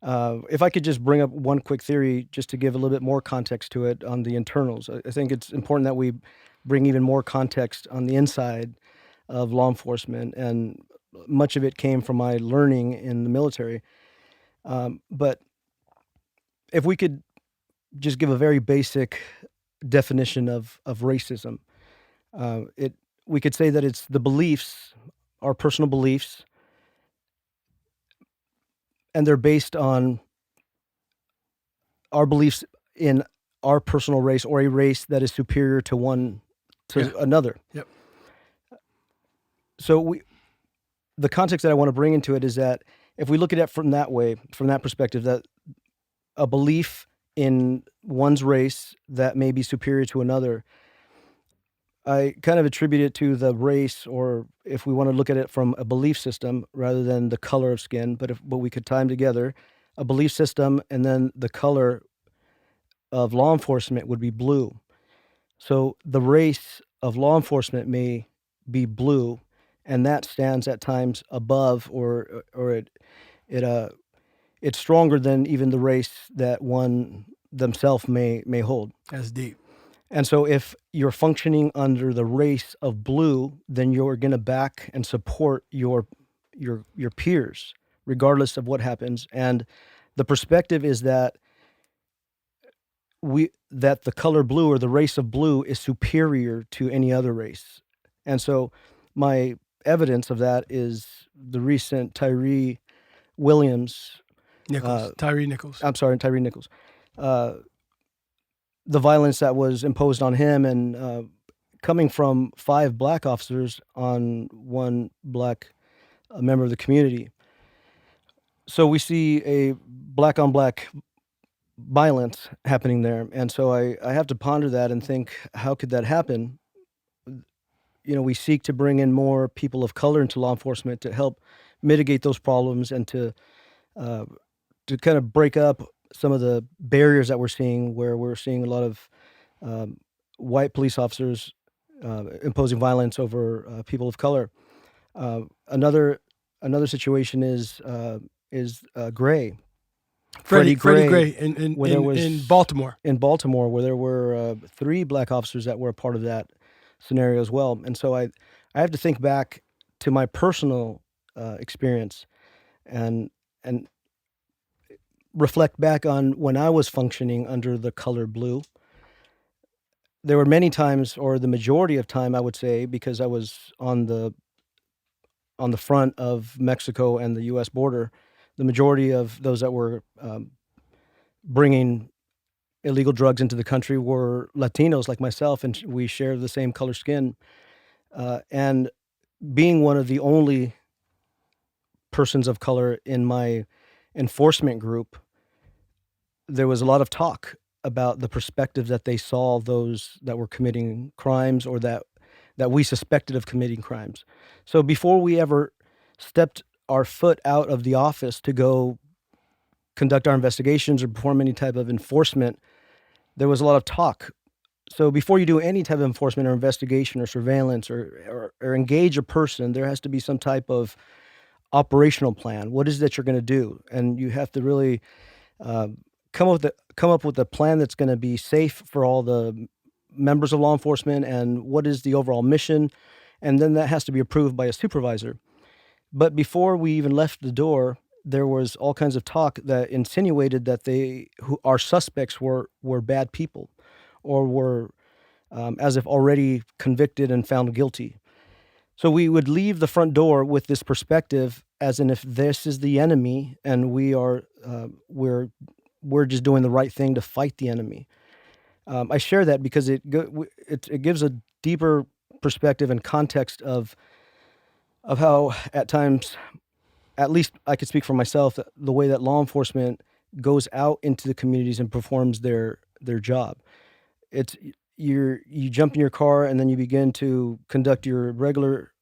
If I could just bring up one quick theory, just to give a little bit more context to it on the internals, I think it's important that we bring even more context on the inside of law enforcement, and much of it came from my learning in the military. But if we could just give a very basic definition of racism, we could say that it's the beliefs, our personal beliefs, and they're based on our beliefs in our personal race, or a race that is superior to another. Yep. So the context that I want to bring into it is that if we look at it from that way, from that perspective, that a belief in one's race that may be superior to another, I kind of attribute it to the race, or if we want to look at it from a belief system rather than the color of skin, but we could tie them together, a belief system and then the color of law enforcement would be blue. So the race of law enforcement may be blue, and that stands at times above, or it's stronger than even the race that one themselves may hold. That's deep. And so if you're functioning under the race of blue, then you're going to back and support your peers, regardless of what happens. And the perspective is that the color blue, or the race of blue, is superior to any other race. And so my evidence of that is the recent Tyree Nichols. I'm sorry, Tyree Nichols. The violence that was imposed on him, and coming from 5 black officers on one black member of the community. So we see a black on black violence happening there. And so I have to ponder that and think, how could that happen? We seek to bring in more people of color into law enforcement to help mitigate those problems, and to kind of break up some of the barriers that we're seeing, where we're seeing a lot of white police officers imposing violence over people of color. Another situation is gray Freddie Gray, Gray where there in was Baltimore. in Baltimore, where there were 3 black officers that were a part of that scenario as well. And so I have to think back to my personal experience and and reflect back on when I was functioning under the color blue. There were many times, or the majority of time, I would say, because I was on the front of Mexico and the U.S. border, the majority of those that were bringing illegal drugs into the country were Latinos like myself, and we share the same color skin. And being one of the only persons of color in my enforcement group, there was a lot of talk about the perspective that they saw those that were committing crimes, or that we suspected of committing crimes. So before we ever stepped our foot out of the office to go conduct our investigations or perform any type of enforcement, there was a lot of talk. So before you do any type of enforcement or investigation or surveillance or engage a person, there has to be some type of operational plan. What is it that you're going to do? And you have to really come up with a plan that's going to be safe for all the members of law enforcement, and what is the overall mission, and then that has to be approved by a supervisor. But before we even left the door, there was all kinds of talk that insinuated that our suspects were bad people, or were as if already convicted and found guilty. So we would leave the front door with this perspective, as in if this is the enemy, and we're just doing the right thing to fight the enemy. I share that because it gives a deeper perspective and context of how, at times, at least I could speak for myself, the way that law enforcement goes out into the communities and performs their job. It's you jump in your car and then you begin to conduct your regular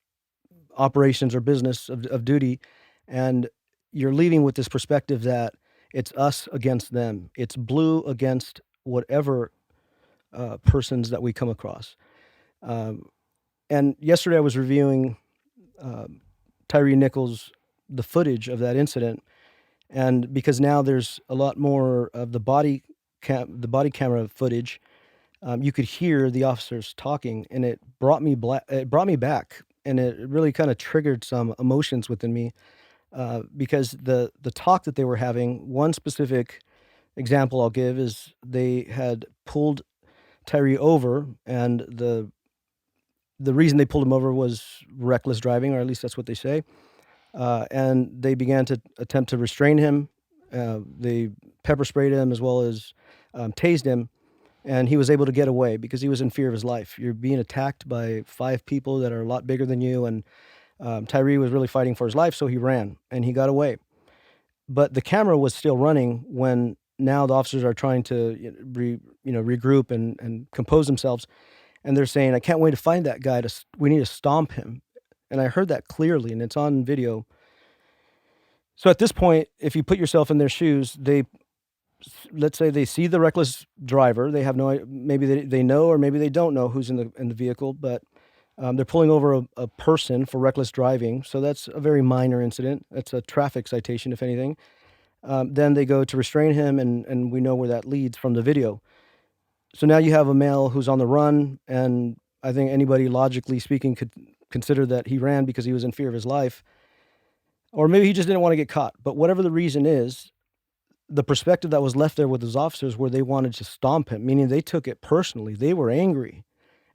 operations or business of duty, and you're leaving with this perspective that it's us against them. It's blue against whatever persons that we come across. And yesterday I was reviewing Tyree Nichols, the footage of that incident, and because now there's a lot more of the body camera footage, you could hear the officers talking, and it brought me back, and it really kind of triggered some emotions within me, because the talk that they were having. One specific example I'll give is they had pulled Tyree over, and the reason they pulled him over was reckless driving, or at least that's what they say. And they began to attempt to restrain him. They pepper sprayed him as well as tased him, and he was able to get away because he was in fear of his life. You're being attacked by 5 people that are a lot bigger than you, and Tyree was really fighting for his life, so he ran, and he got away. But the camera was still running when now the officers are trying to regroup and compose themselves, and they're saying, "I can't wait to find that guy. We need to stomp him." And I heard that clearly, and it's on video. So at this point, if you put yourself in their shoes, let's say they see the reckless driver. They have maybe they know, or maybe they don't know who's in the vehicle, but they're pulling over a person for reckless driving. So that's a very minor incident. That's a traffic citation, if anything. Then they go to restrain him, and we know where that leads from the video. So now you have a male who's on the run, and I think anybody logically speaking could consider that he ran because he was in fear of his life, or maybe he just didn't want to get caught. But whatever the reason is, the perspective that was left there with those officers where they wanted to stomp him, meaning they took it personally. They were angry,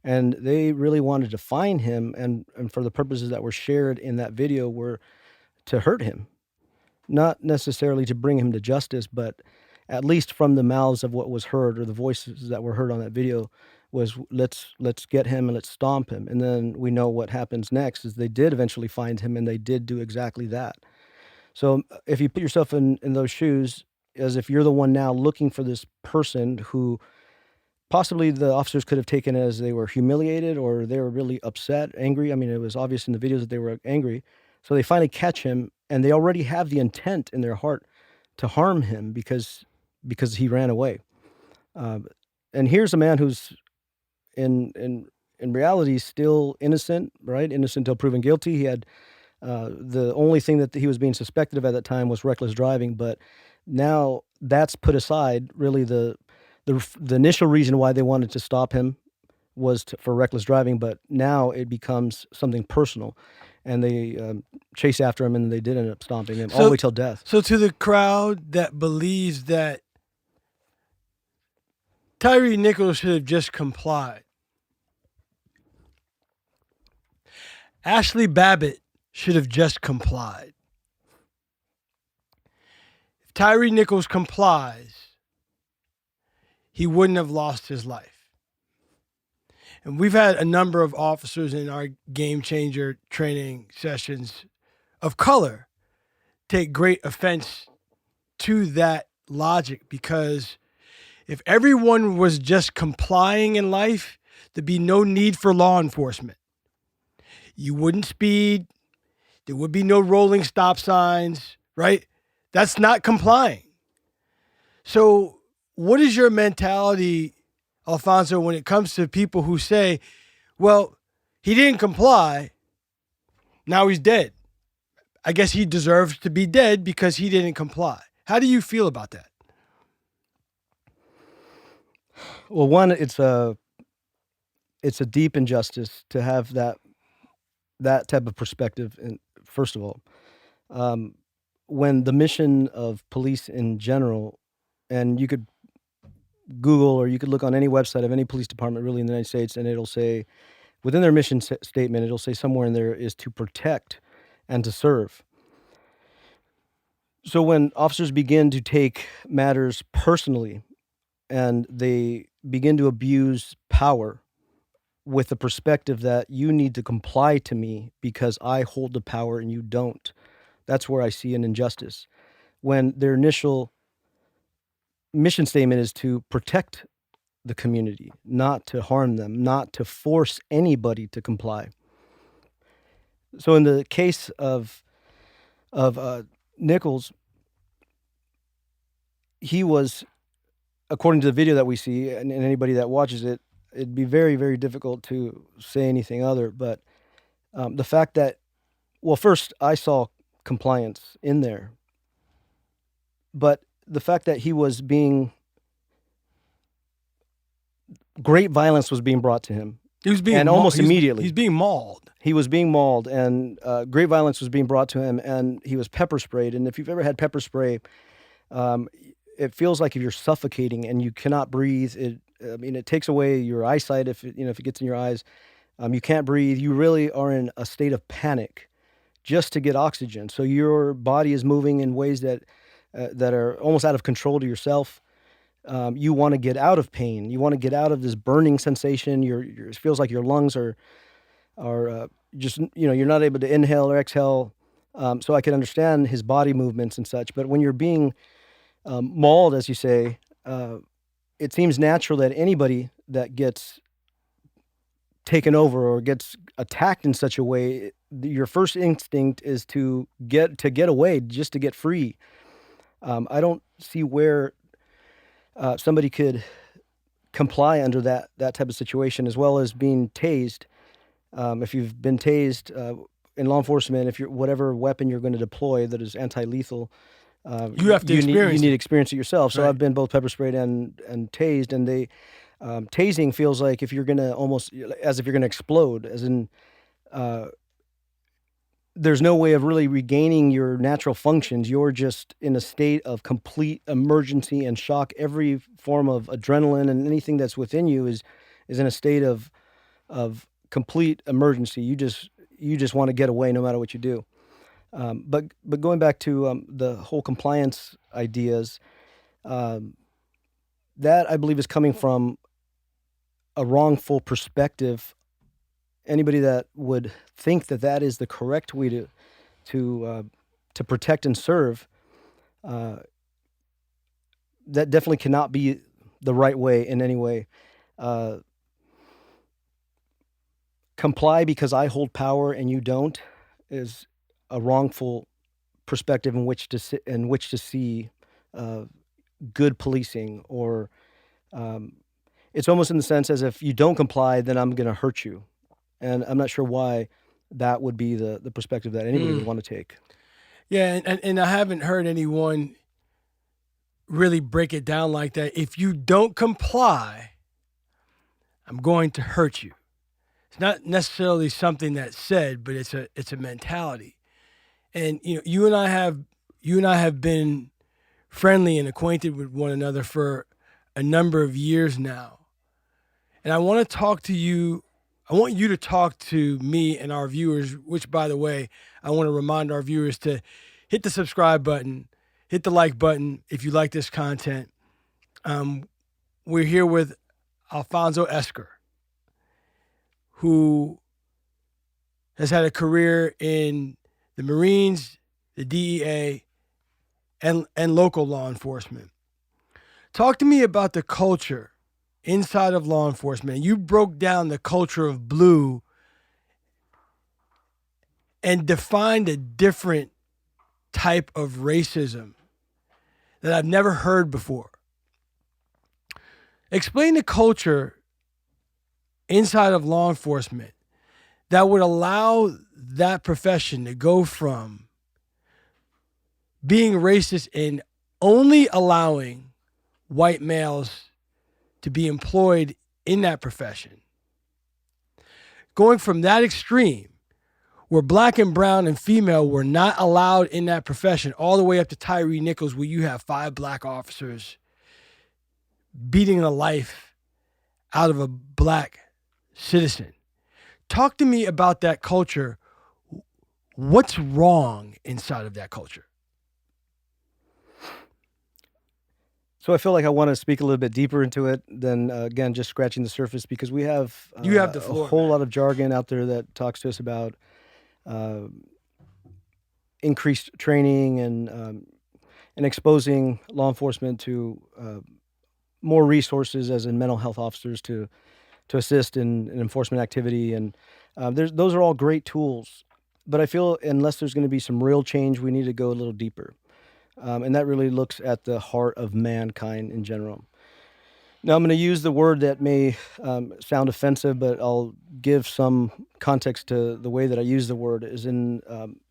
and they really wanted to find him, and for the purposes that were shared in that video were to hurt him. Not necessarily to bring him to justice, but at least from the mouths of what was heard, or the voices that were heard on that video, was let's get him and let's stomp him. And then we know what happens next is they did eventually find him, and they did do exactly that. So if you put yourself in those shoes, as if you're the one now looking for this person who possibly the officers could have taken as they were humiliated, or they were really upset, angry. I mean, it was obvious in the videos that they were angry. So they finally catch him, and they already have the intent in their heart to harm him because he ran away. And here's a man who's in reality still innocent, right? Innocent until proven guilty. He had the only thing that he was being suspected of at that time was reckless driving, but now that's put aside. Really, the initial reason why they wanted to stop him was for reckless driving, but now it becomes something personal, and they chase after him, and they did end up stomping him all the way till death. So to the crowd that believes that Tyree Nichols should have just complied, Ashley Babbitt should have just complied. If Tyree Nichols complies, he wouldn't have lost his life. And we've had a number of officers in our game changer training sessions of color take great offense to that logic, because if everyone was just complying in life, there'd be no need for law enforcement. You wouldn't speed. There would be no rolling stop signs, right? That's not complying. So what is your mentality, Alfonso, when it comes to people who say, well, he didn't comply, now he's dead. I guess he deserves to be dead because he didn't comply. How do you feel about that? Well, one, it's a deep injustice to have that type of perspective. And first of all, when the mission of police in general, and you could Google or you could look on any website of any police department really in the United States, and it'll say within their mission statement, it'll say somewhere in there is to protect and to serve. So when officers begin to take matters personally and they begin to abuse power with the perspective that you need to comply to me because I hold the power and you don't, that's where I see an injustice. When their initial mission statement is to protect the community, not to harm them, not to force anybody to comply. So in the case of Nichols, he was, according to the video that we see, and anybody that watches it, it'd be very, very difficult to say anything other. But the fact that, well, first I saw compliance in there, but the fact that he was great violence was being brought to him. He was being and almost immediately. He's being mauled. He was being mauled, and great violence was being brought to him, and he was pepper sprayed. And if you've ever had pepper spray, it feels like if you're suffocating and you cannot breathe. It takes away your eyesight if it gets in your eyes. You can't breathe. You really are in a state of panic just to get oxygen. So your body is moving in ways that are almost out of control to yourself. You want to get out of pain. You want to get out of this burning sensation. It feels like your lungs are just, you're not able to inhale or exhale. So I can understand his body movements and such. But when you're being mauled, as you say, it seems natural that anybody that gets taken over or gets attacked in such a way, your first instinct is to get away, just to get free. I don't see where somebody could comply under that type of situation, as well as being tased. If you've been tased in law enforcement, if you're whatever weapon you're going to deploy that is anti-lethal, you have to experience you need to experience it yourself. So right. I've been both pepper sprayed and tased, and they tasing feels like if you're going to almost as if you're going to explode, as in there's no way of really regaining your natural functions. You're just in a state of complete emergency and shock. Every form of adrenaline and anything that's within you is in a state of complete emergency. You just want to get away no matter what you do. But going back to the whole compliance ideas, that I believe is coming from a wrongful perspective. Anybody that would think that is the correct way to protect and serve, that definitely cannot be the right way in any way. Comply because I hold power and you don't is a wrongful perspective in which to see good policing, or it's almost in the sense as if you don't comply, then I'm going to hurt you. And I'm not sure why that would be the perspective that anybody would want to take. Yeah, and I haven't heard anyone really break it down like that. If you don't comply, I'm going to hurt you. It's not necessarily something that's said, but it's a mentality. And you and I have been friendly and acquainted with one another for a number of years now. And I want to talk to you. I want you to talk to me and our viewers, which, by the way, I want to remind our viewers to hit the subscribe button, hit the like button if you like this content. Um, we're here with Alfonso Esquer, who has had a career in the Marines, the DEA, and local law enforcement. Talk to me about the culture inside of law enforcement. You broke down the culture of blue and defined a different type of racism that I've never heard before. Explain the culture inside of law enforcement that would allow that profession to go from being racist and only allowing white males to be employed in that profession. Going from that extreme, where black and brown and female were not allowed in that profession, all the way up to Tyree Nichols, where you have 5 black officers beating the life out of a black citizen. Talk to me about that culture. What's wrong inside of that culture? So I feel like I want to speak a little bit deeper into it than, again, just scratching the surface, because we have, You have the floor, a whole man. lot of jargon out there that talks to us about uh, increased training and exposing law enforcement to more resources, as in mental health officers, to assist in enforcement activity. And those are all great tools. But I feel unless there's going to be some real change, we need to go a little deeper. And that really looks at the heart of mankind in general. Now, I'm going to use the word that may sound offensive, but I'll give some context to the way that I use the word, is in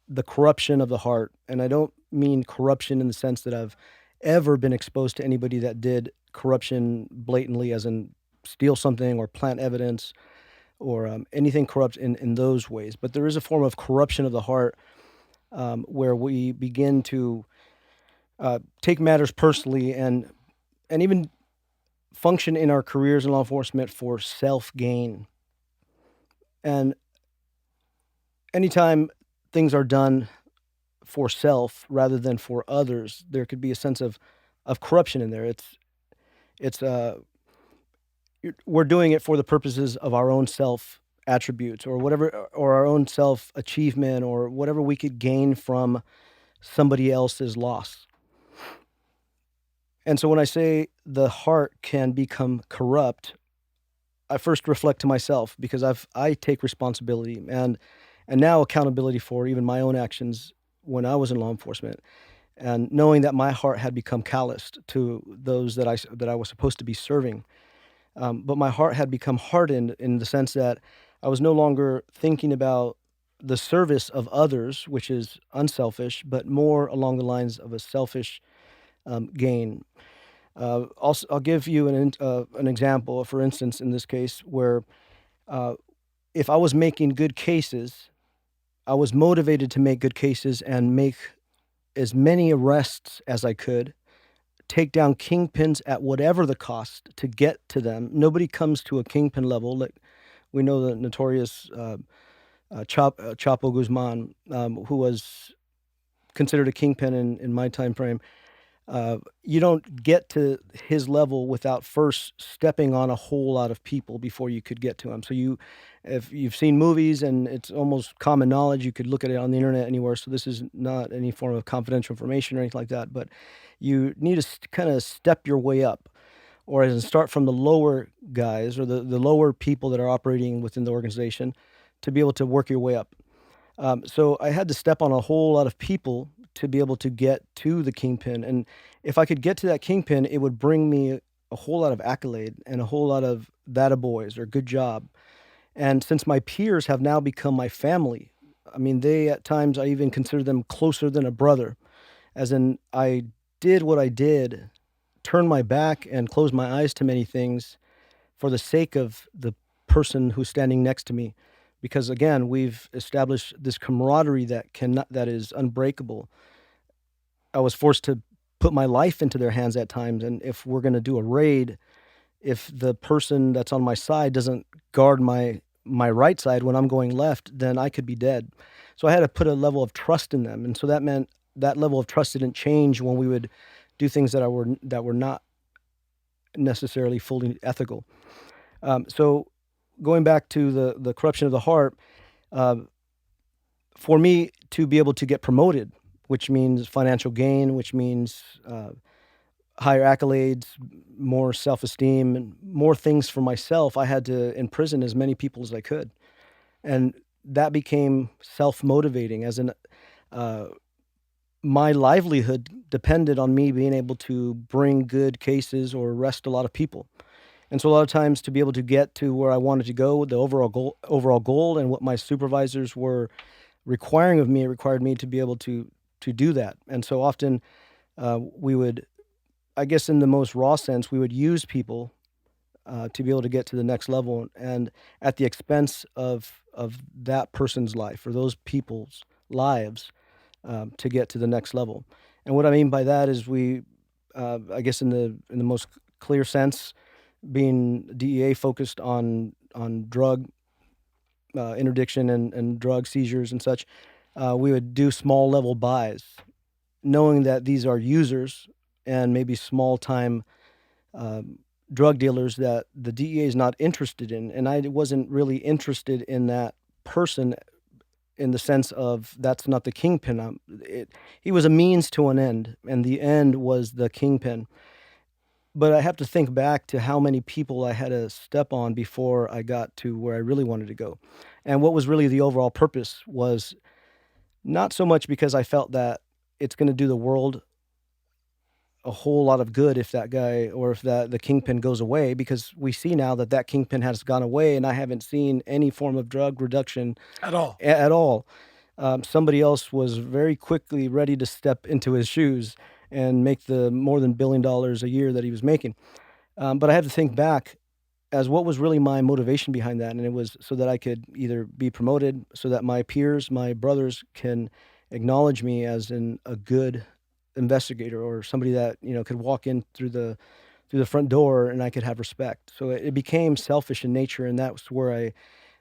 the corruption of the heart. And I don't mean corruption in the sense that I've ever been exposed to anybody that did corruption blatantly, as in steal something or plant evidence or anything corrupt in those ways. But there is a form of corruption of the heart where we begin to take matters personally and even function in our careers in law enforcement for self-gain. And anytime things are done for self rather than for others, there could be a sense of corruption in there. It's we're doing it for the purposes of our own self attributes or whatever, or our own self achievement, or whatever we could gain from somebody else's loss. And so when I say the heart can become corrupt, I first reflect to myself, because I take responsibility and now accountability for even my own actions when I was in law enforcement, and knowing that my heart had become calloused to those that I was supposed to be serving. But my heart had become hardened in the sense that I was no longer thinking about the service of others, which is unselfish, but more along the lines of a selfish gain. I'll give you an example, for instance, in this case, where if I was making good cases, I was motivated to make good cases and make as many arrests as I could, take down kingpins at whatever the cost to get to them. Nobody comes to a kingpin level. Like we know the notorious Chapo Guzman, who was considered a kingpin in my time frame. You don't get to his level without first stepping on a whole lot of people before you could get to him. So if you've seen movies, and it's almost common knowledge, you could look at it on the internet anywhere. So this is not any form of confidential information or anything like that, but you need to kind of step your way up, or as in start from the lower guys, or the lower people that are operating within the organization, to be able to work your way up. So I had to step on a whole lot of people to be able to get to the kingpin. And if I could get to that kingpin, it would bring me a whole lot of accolade and a whole lot of that boys or good job. And since my peers have now become my family, I mean, at times I even consider them closer than a brother, as in I did what I did turn my back and close my eyes to many things for the sake of the person who's standing next to me. Because again, we've established this camaraderie that is unbreakable. I was forced to put my life into their hands at times, and if we're going to do a raid, if the person that's on my side doesn't guard my right side when I'm going left, then I could be dead. So I had to put a level of trust in them, and so that meant that level of trust didn't change when we would do things that were not necessarily fully ethical. So going back to the corruption of the heart, uh, for me to be able to get promoted, which means financial gain, which means higher accolades, more self-esteem, and more things for myself, I had to imprison as many people as I could. And that became self-motivating, as in uh, my livelihood depended on me being able to bring good cases or arrest a lot of people. And so a lot of times to be able to get to where I wanted to go, the overall goal and what my supervisors were requiring of me, it required me to be able to do that. And so often we would, I guess in the most raw sense, we would use people to be able to get to the next level, and at the expense of that person's life or those people's lives, to get to the next level. And what I mean by that is I guess in the most clear sense, being DEA focused on drug interdiction and drug seizures and such, we would do small level buys, knowing that these are users and maybe small time drug dealers that the DEA is not interested in. And I wasn't really interested in that person in the sense of that's not the kingpin. He was a means to an end, and the end was the kingpin. But I have to think back to how many people I had to step on before I got to where I really wanted to go. And what was really the overall purpose was not so much because I felt that it's going to do the world a whole lot of good if that guy or if the kingpin goes away, because we see now that that kingpin has gone away and I haven't seen any form of drug reduction At all. at all. Somebody else was very quickly ready to step into his shoes and make the more than $1 billion a year that he was making. But I had to think back as what was really my motivation behind that, and it was so that I could either be promoted, so that my peers, my brothers, can acknowledge me as a good investigator or somebody that could walk in through the front door and I could have respect. So it became selfish in nature, and that's where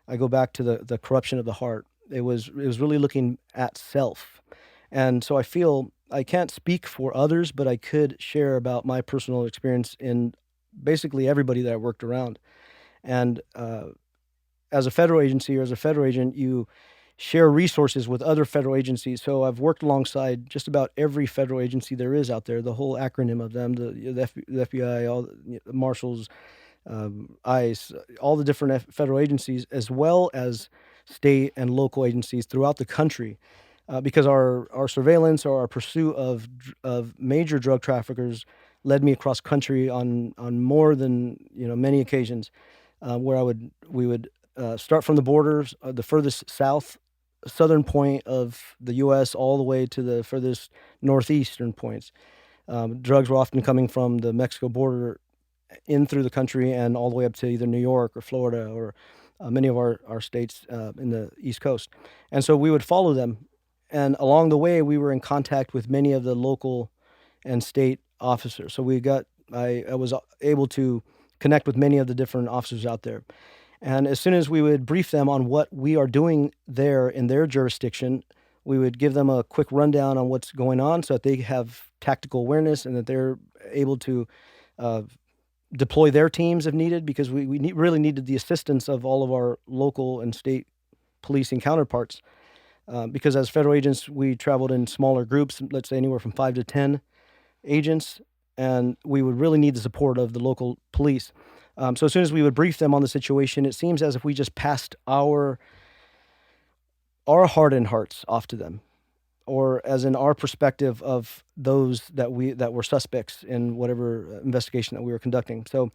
I go back to the corruption of the heart. It was really looking at self. And so I feel I can't speak for others, but I could share about my personal experience in basically everybody that I worked around. And as a federal agency or as a federal agent, you share resources with other federal agencies. So I've worked alongside just about every federal agency there is out there, the whole acronym of them, the FBI, all the marshals, ICE, all the different federal agencies, as well as state and local agencies throughout the country, because our surveillance or our pursuit of major drug traffickers led me across country on more than many occasions, where we would start from the borders, the furthest southern point of the U.S. all the way to the furthest northeastern points. Drugs were often coming from the Mexico border in through the country and all the way up to either New York or Florida or many of our states in the East Coast. And so we would follow them. And along the way, we were in contact with many of the local and state officers. So I was able to connect with many of the different officers out there. And as soon as we would brief them on what we are doing there in their jurisdiction, we would give them a quick rundown on what's going on so that they have tactical awareness and that they're able to uh, deploy their teams if needed, because we really needed the assistance of all of our local and state policing counterparts. Because as federal agents, we traveled in smaller groups, let's say anywhere from 5 to 10 agents, and we would really need the support of the local police. So as soon as we would brief them on the situation, it seems as if we just passed our hardened hearts off to them, or as in our perspective of those that were suspects in whatever investigation that we were conducting. So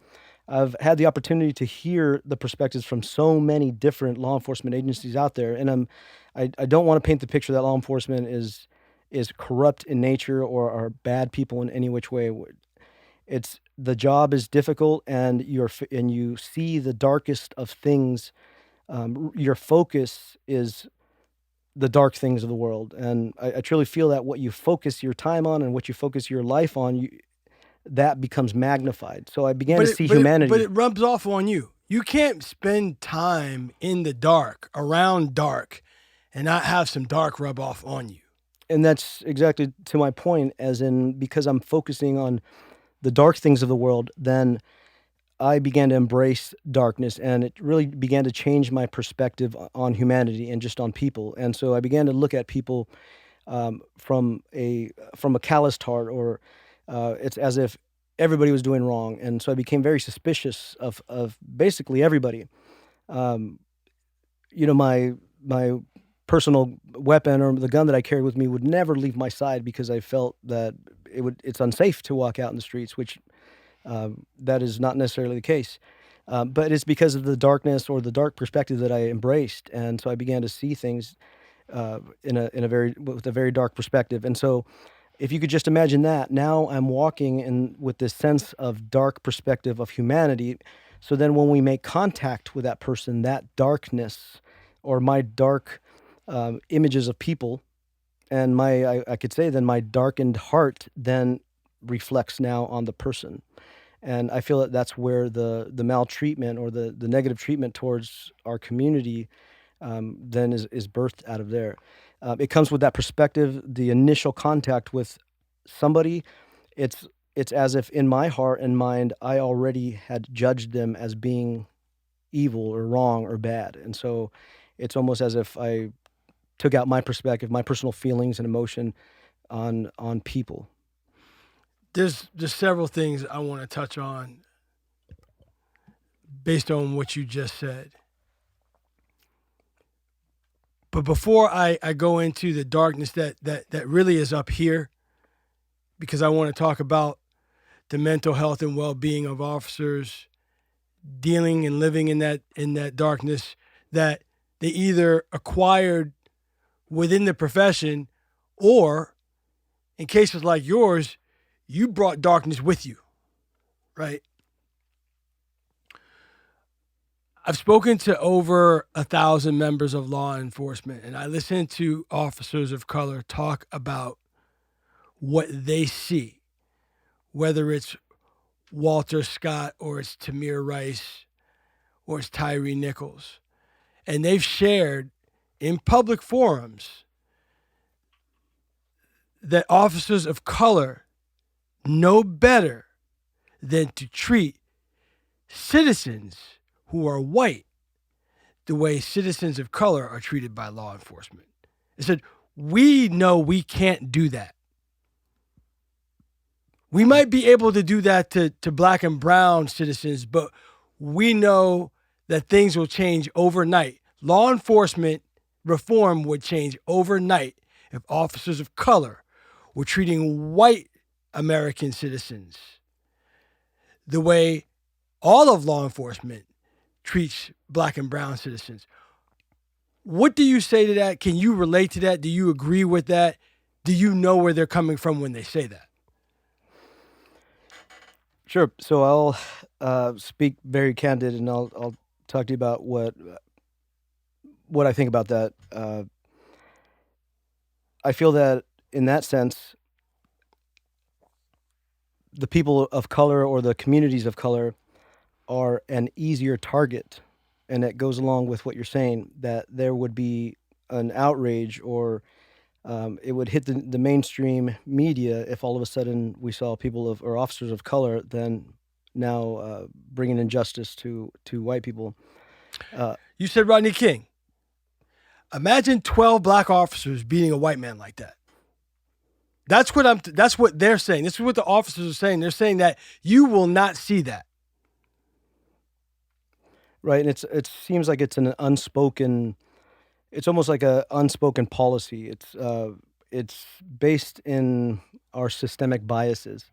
I've had the opportunity to hear the perspectives from so many different law enforcement agencies out there, and I don't want to paint the picture that law enforcement is corrupt in nature or are bad people in any which way. It's the job is difficult, and and you see the darkest of things. Your focus is the dark things of the world, and I truly feel that what you focus your time on and what you focus your life on, that becomes magnified. So I began But to it see but it but humanity. it rubs off on you. You can't spend time in the dark, around dark, and not have some dark rub off on you. And that's exactly to my point, as in, because I'm focusing on the dark things of the world, then I began to embrace darkness, and it really began to change my perspective on humanity and just on people. And so I began to look at people from a calloused heart, or it's as if everybody was doing wrong. And so I became very suspicious of basically everybody. Um, my personal weapon, or the gun that I carried with me, would never leave my side, because I felt that it's unsafe to walk out in the streets, which that is not necessarily the case. But it's because of the darkness, or the dark perspective, that I embraced, and so I began to see things in a very with a very dark perspective. And so, if you could just imagine that, now I'm walking in with this sense of dark perspective of humanity. So then, when we make contact with that person, that darkness, or my dark images of people, and I could say, then my darkened heart then reflects now on the person. And I feel that that's where the maltreatment, or the negative treatment towards our community, then is birthed out of there. It comes with that perspective, the initial contact with somebody. It's as if in my heart and mind I already had judged them as being evil or wrong or bad, and so it's almost as if I took out my perspective, my personal feelings and emotion on people. There's just several things I want to touch on based on what you just said. But before I go into the darkness that really is up here, because I want to talk about the mental health and well-being of officers dealing and living in that darkness that they either acquired within the profession, or in cases like yours, you brought darkness with you, right? I've spoken to over 1,000 members of law enforcement, and I listen to officers of color talk about what they see, whether it's Walter Scott, or it's Tamir Rice, or it's Tyree Nichols. And they've shared in public forums that officers of color know better than to treat citizens who are white the way citizens of color are treated by law enforcement. They said, we know we can't do that. We might be able to do that to black and brown citizens, but we know that things will change overnight. Law enforcement reform would change overnight if officers of color were treating white American citizens the way all of law enforcement treats black and brown citizens. What do you say to that? Can you relate to that? Do you agree with that? Do you know where they're coming from when they say that? Sure. So I'll speak very candid, and I'll talk to you about what I think about that. I feel that in that sense, the people of color, or the communities of color, are an easier target, and that goes along with what you're saying, that there would be an outrage, or it would hit the mainstream media if all of a sudden we saw people or officers of color then now bringing injustice to white people. You said Rodney King. Imagine 12 black officers beating a white man like that. That's what they're saying. This is what the officers are saying. They're saying that you will not see that. Right, and it seems like it's an unspoken. It's almost like a unspoken policy. It's based in our systemic biases.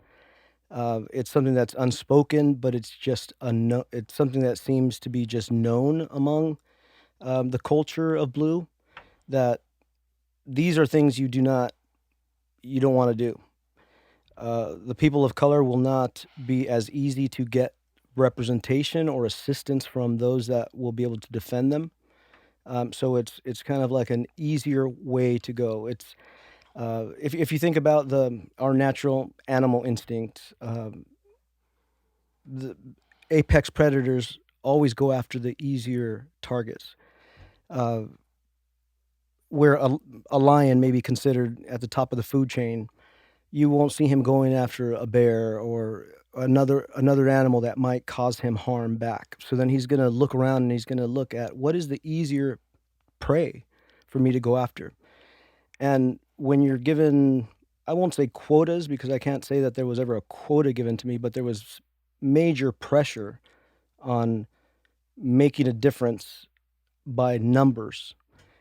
It's something that's unspoken, but it's just it's something that seems to be just known among the culture of blue, that these are things you don't want to do. The people of color will not be as easy to get representation or assistance from those that will be able to defend them. So it's kind of like an easier way to go. It's if you think about our natural animal instincts, the apex predators always go after the easier targets. Uh, where a lion may be considered at the top of the food chain, you won't see him going after a bear or another animal that might cause him harm back. So then he's going to look around and he's going to look at what is the easier prey for me to go after. And when you're given, I won't say quotas because I can't say that there was ever a quota given to me, but there was major pressure on making a difference by numbers.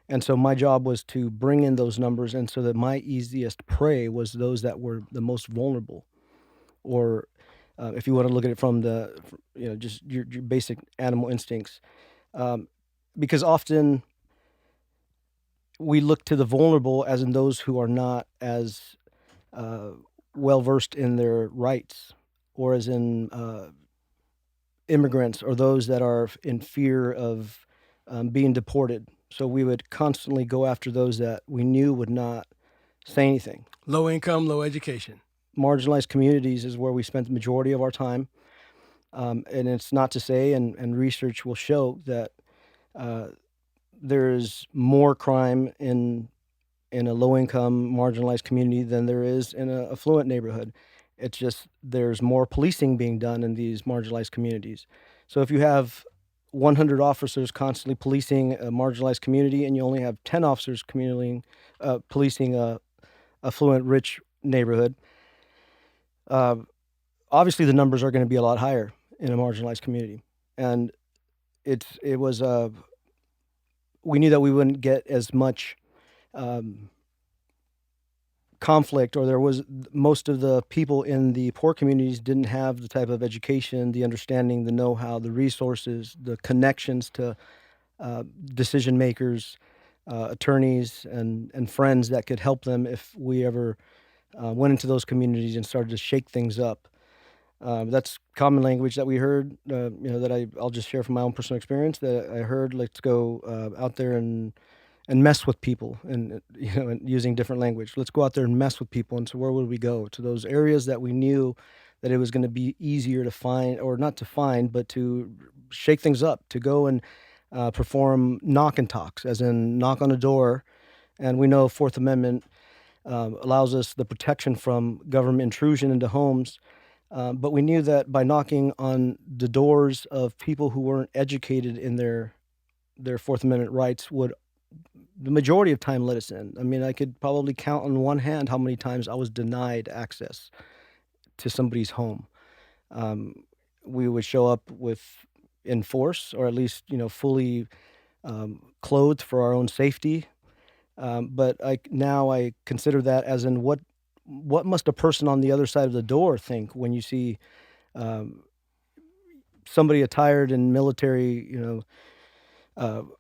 And so my job was to bring in those numbers, and so that my easiest prey was those that were the most vulnerable. Or if you want to look at it from just your basic animal instincts, um, because often we look to the vulnerable as in those who are not as well versed in their rights, or as in immigrants, or those that are in fear of being deported. So we would constantly go after those that we knew would not say anything. Low income, low education. Marginalized communities is where we spent the majority of our time. And it's not to say, and research will show that there is more crime in a low-income, marginalized community than there is in an affluent neighborhood. It's just there's more policing being done in these marginalized communities. So if you have 100 officers constantly policing a marginalized community, and you only have 10 officers policing a affluent, rich neighborhood, obviously the numbers are going to be a lot higher in a marginalized community. And we knew that we wouldn't get as much conflict, or there was most of the people in the poor communities didn't have the type of education, the understanding, the know-how, the resources, the connections to decision makers, attorneys, and friends that could help them if we ever went into those communities and started to shake things up. That's common language that we heard, that I'll just share from my own personal experience, that I heard, let's go out there and mess with people, and and using different language. Let's go out there and mess with people. And so where would we go? To those areas that we knew that it was going to be easier to find, or not to find, but to shake things up, to go and perform knock and talks, as in knock on a door. And we know Fourth Amendment allows us the protection from government intrusion into homes. But we knew that by knocking on the doors of people who weren't educated in their Fourth Amendment rights would, the majority of time, let us in. I mean, I could probably count on one hand how many times I was denied access to somebody's home. We would show up in force, or at least, fully clothed for our own safety. But now I consider that as in what must a person on the other side of the door think when you see somebody attired in military,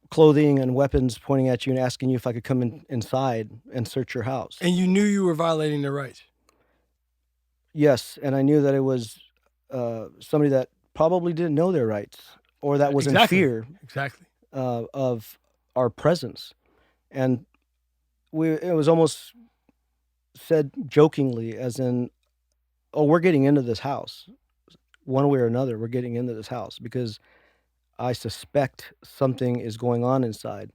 clothing and weapons pointing at you and asking you if I could come inside and search your house. And you knew you were violating their rights. Yes, and I knew that it was somebody that probably didn't know their rights, or that was in fear of our presence. And it was almost said jokingly, as in, oh, we're getting into this house. One way or another, we're getting into this house because I suspect something is going on inside.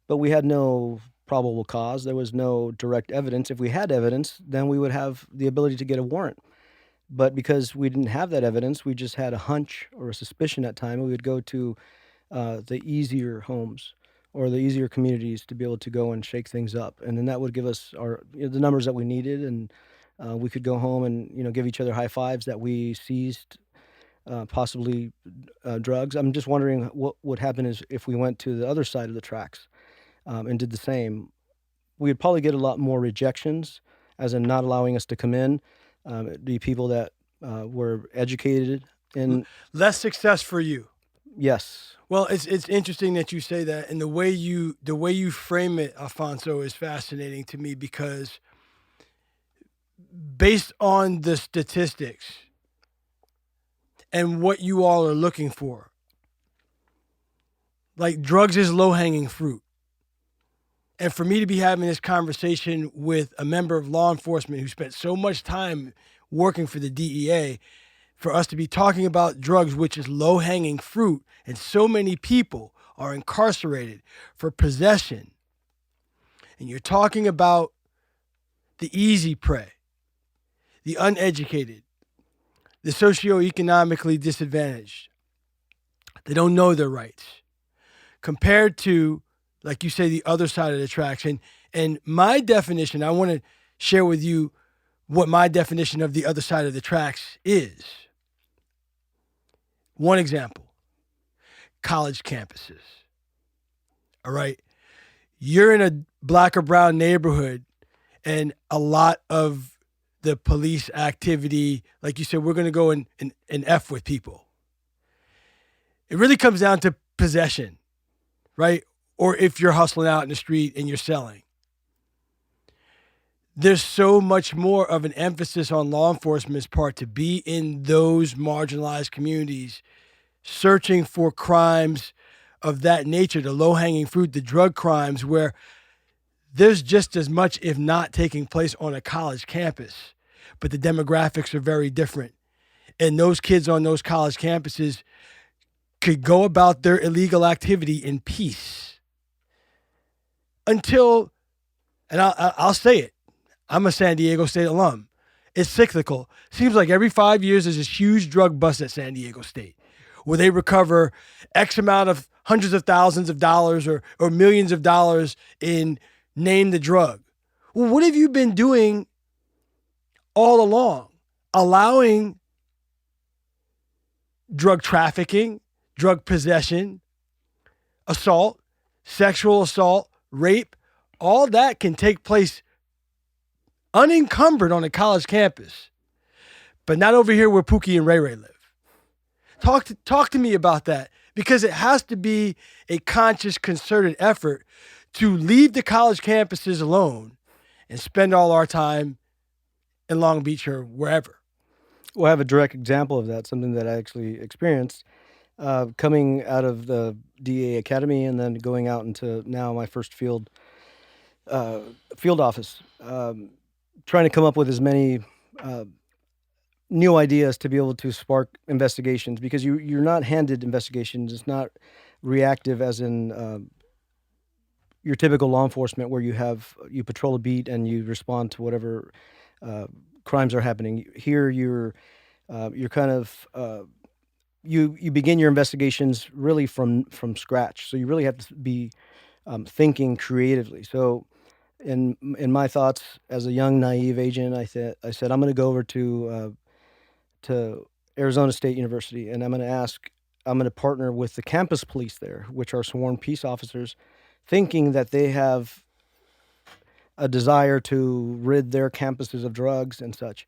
But we had no probable cause. There was no direct evidence. If we had evidence, then we would have the ability to get a warrant. But because we didn't have that evidence, we just had a hunch or a suspicion at time. We would go to the easier homes or the easier communities to be able to go and shake things up. And then that would give us the numbers that we needed, and we could go home and give each other high fives that we seized possibly drugs. I'm just wondering what would happen is if we went to the other side of the tracks and did the same. We'd probably get a lot more rejections, as in not allowing us to come in. The people that were educated in less success for you. Yes. Well, it's interesting that you say that, and the way you frame it, Alfonso, is fascinating to me, because based on the statistics and what you all are looking for, like drugs is low hanging fruit. And for me to be having this conversation with a member of law enforcement who spent so much time working for the DEA, for us to be talking about drugs, which is low hanging fruit, and so many people are incarcerated for possession, and you're talking about the easy prey, the uneducated, the socioeconomically disadvantaged, they don't know their rights, compared to, like you say, the other side of the tracks. And my definition, I want to share with you what my definition of the other side of the tracks is. One example, college campuses. All right. You're in a black or brown neighborhood, and a lot of the police activity, like you said, we're going to go and F with people. It really comes down to possession, right? Or if you're hustling out in the street and you're selling. There's so much more of an emphasis on law enforcement's part to be in those marginalized communities, searching for crimes of that nature, the low-hanging fruit, the drug crimes, where there's just as much, if not taking place on a college campus, but the demographics are very different. And those kids on those college campuses could go about their illegal activity in peace until, and I'll say it, I'm a San Diego State alum. It's cyclical. Seems like every 5 years there's this huge drug bust at San Diego State where they recover X amount of hundreds of thousands of dollars or millions of dollars in name the drug. Well, what have you been doing all along? Allowing drug trafficking, drug possession, assault, sexual assault, rape, all that can take place unencumbered on a college campus, but not over here where Pookie and Ray Ray live. Talk to me about that, because it has to be a conscious, concerted effort to leave the college campuses alone and spend all our time in Long Beach or wherever. Well, I have a direct example of that, something that I actually experienced coming out of the DA Academy and then going out into now my first field office, trying to come up with as many new ideas to be able to spark investigations, because you're not handed investigations. It's not reactive as in your typical law enforcement where you patrol a beat and you respond to whatever crimes are happening. Here you're kind of you begin your investigations really from scratch. So you really have to be thinking creatively. So in my thoughts as a young naive agent, I said I'm going to go over to Arizona State University, and I'm going to partner with the campus police there, which are sworn peace officers, thinking that they have a desire to rid their campuses of drugs and such.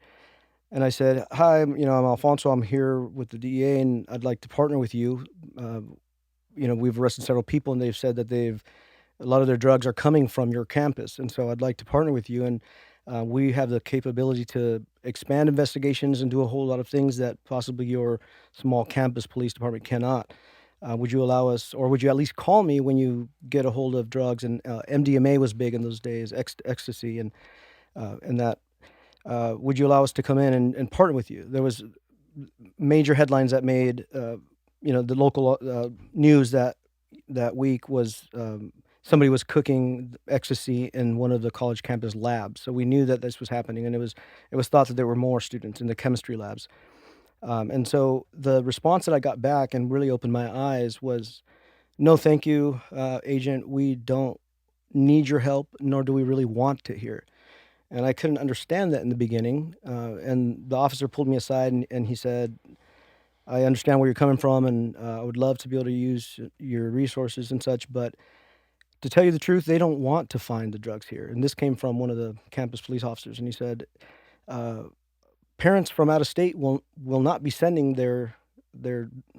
And I said, "Hi, I'm Alfonso. I'm here with the DEA, and I'd like to partner with you. We've arrested several people, and they've said that a lot of their drugs are coming from your campus, and so I'd like to partner with you. And we have the capability to expand investigations and do a whole lot of things that possibly your small campus police department cannot. Would you allow us, or would you at least call me when you get a hold of drugs?" And MDMA was big in those days, ecstasy, and that. Would you allow us to come in and partner with you? There was major headlines that made, the local news that week was somebody was cooking ecstasy in one of the college campus labs. So we knew that this was happening, and it was thought that there were more students in the chemistry labs. And so the response that I got back and really opened my eyes was, "No, thank you, agent. We don't need your help, nor do we really want to hear." And I couldn't understand that in the beginning. And the officer pulled me aside and he said, "I understand where you're coming from, and I would love to be able to use your resources and such, but to tell you the truth, they don't want to find the drugs here." And this came from one of the campus police officers. And he said, uh, "Parents from out of state will not be sending their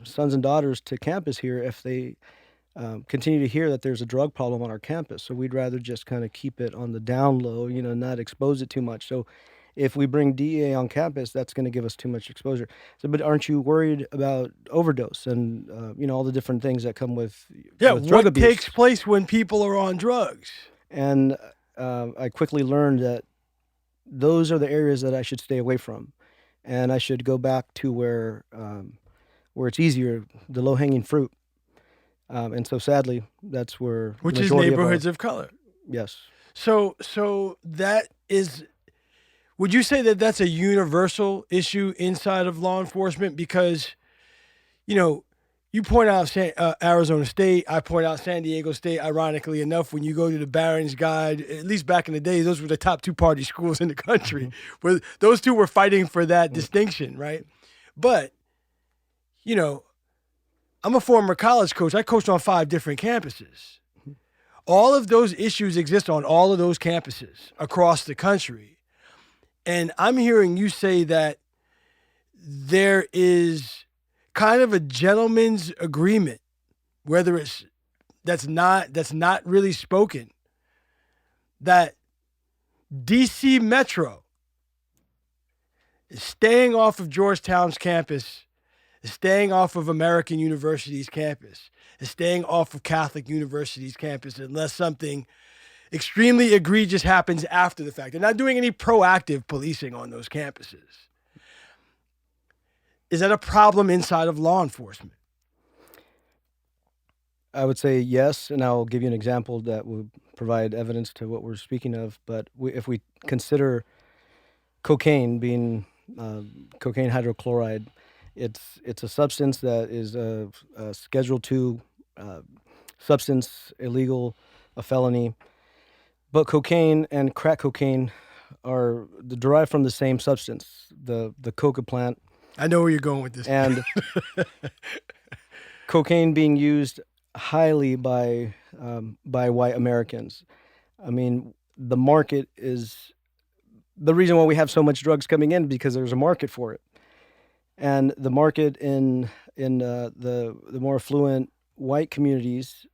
sons and daughters to campus here if they continue to hear that there's a drug problem on our campus. So we'd rather just kind of keep it on the down low, not expose it too much." So if we bring DEA on campus, that's going to give us too much exposure. So, but aren't you worried about overdose and all the different things that come with drug What abuse? takes place when people are on drugs? And I quickly learned that those are the areas that I should stay away from, and I should go back to where it's easier, the low hanging fruit. And so, sadly, that's where Which the is majority neighborhoods of of color. yes. So that is. Would you say that that's a universal issue inside of law enforcement? Because, you point out Arizona State, I point out San Diego State. Ironically enough, when you go to the Barron's Guide, at least back in the day, those were the top two party schools in the country. Where those two were fighting for that distinction, right? But, I'm a former college coach. I coached on 5 different campuses. All of those issues exist on all of those campuses across the country. And I'm hearing you say that there is kind of a gentleman's agreement, whether that's not really spoken, that DC Metro is staying off of Georgetown's campus, is staying off of American University's campus, is staying off of Catholic University's campus unless something extremely egregious happens after the fact. They're not doing any proactive policing on those campuses. Is that a problem inside of law enforcement? I would say yes, and I'll give you an example that will provide evidence to what we're speaking of. But if we consider cocaine being cocaine hydrochloride, it's a substance that is a Schedule II substance, illegal, a felony. But cocaine and crack cocaine are derived from the same substance, the coca plant. I know where you're going with this. And cocaine being used highly by white Americans. I mean, the market is the reason why we have so much drugs coming in, because there's a market for it, and the market in the more affluent white communities.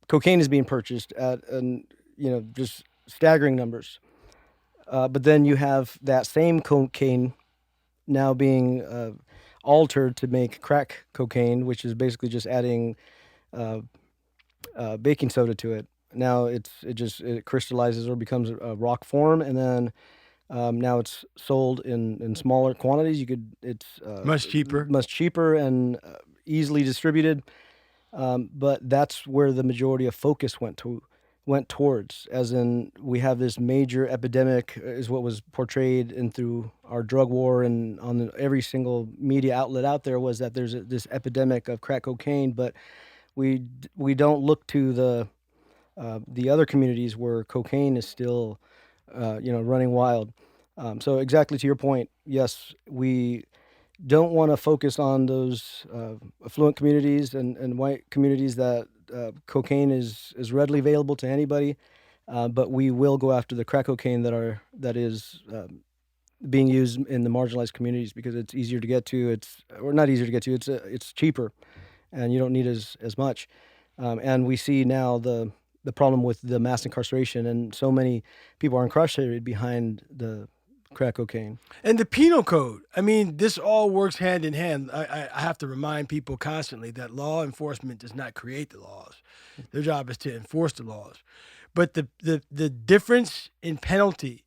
Cocaine is being purchased at just staggering numbers. But then you have that same cocaine now being altered to make crack cocaine, which is basically just adding baking soda to it. Now it crystallizes or becomes a rock form, and then now it's sold in smaller quantities. It's much cheaper and easily distributed. But that's where the majority of focus went towards, as in we have this major epidemic, is what was portrayed and through our drug war and on every single media outlet out there, was that there's this epidemic of crack cocaine, but we don't look to the other communities where cocaine is still running wild. So exactly to your point, yes, we don't want to focus on those affluent communities and white communities that cocaine is readily available to anybody, but we will go after the crack cocaine that is being used in the marginalized communities, because it's easier to get to. It's cheaper, and you don't need as much. And we see now the problem with the mass incarceration, and so many people are incarcerated behind the crack cocaine. And the penal code. I mean, this all works hand in hand. I have to remind people constantly that law enforcement does not create the laws. Their job is to enforce the laws. But the difference in penalty,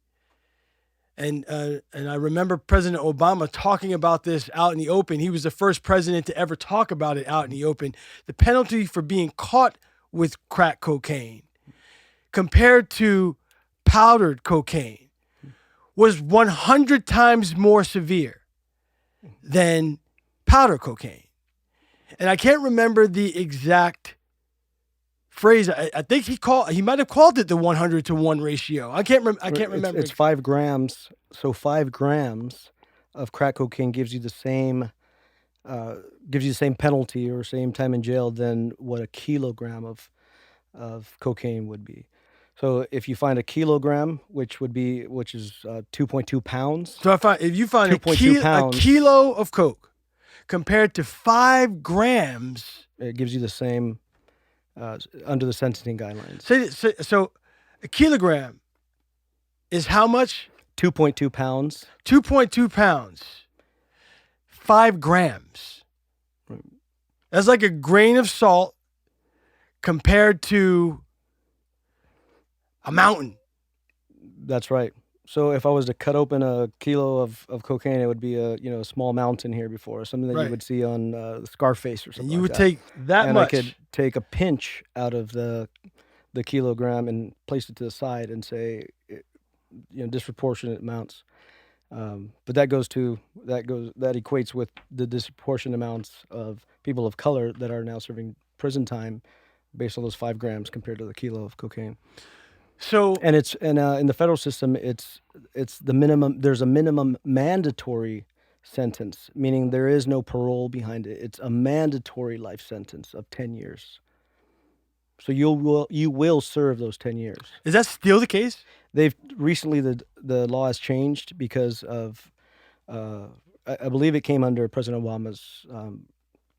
and I remember President Obama talking about this out in the open. He was the first president to ever talk about it out in the open. The penalty for being caught with crack cocaine compared to powdered cocaine was 100 times more severe than powder cocaine. And I can't remember the exact phrase. I think he might have called it the 100 to 1 ratio. I can't remember. It's 5 grams. So 5 grams of crack cocaine gives you the same penalty or same time in jail than what a kilogram of cocaine would be. So if you find a kilogram, which is 2.2 pounds. So if you find a kilo of coke compared to 5 grams, it gives you the same under the sentencing guidelines. So a kilogram is how much? 2.2 pounds. 2.2 pounds. 5 grams. Right. That's like a grain of salt compared to a mountain. That's right. So if I was to cut open a kilo of cocaine, it would be a small mountain here before, something that you Right. would see on Scarface or And something you like would that. take that And much. I could take a pinch out of the kilogram and place it to the side and say, disproportionate amounts. But that equates with the disproportionate amounts of people of color that are now serving prison time based on those 5 grams compared to the kilo of cocaine. So And in the federal system, it's the minimum. There's a minimum mandatory sentence, meaning there is no parole behind it. It's a mandatory life sentence of 10 years. So you will serve those 10 years. is that still the case? They've recently the law has changed because of I believe it came under President Obama's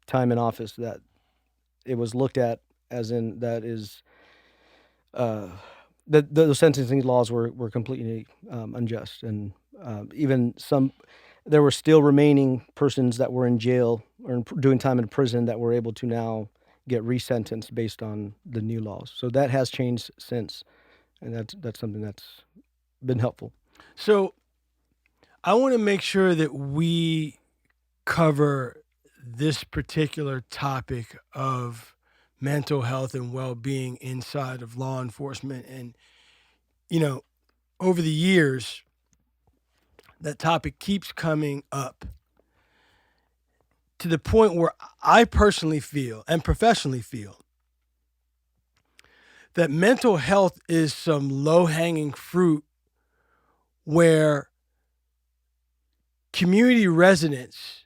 time in office that it was looked at as in that is the sentencing laws were completely unjust, and even there were still remaining persons that were in jail or doing time in prison that were able to now get resentenced based on the new laws. So that has changed since, and that's something that's been helpful. So I want to make sure that we cover this particular topic of mental health and well-being inside of law enforcement. And, over the years, that topic keeps coming up to the point where I personally feel and professionally feel that mental health is some low-hanging fruit where community residents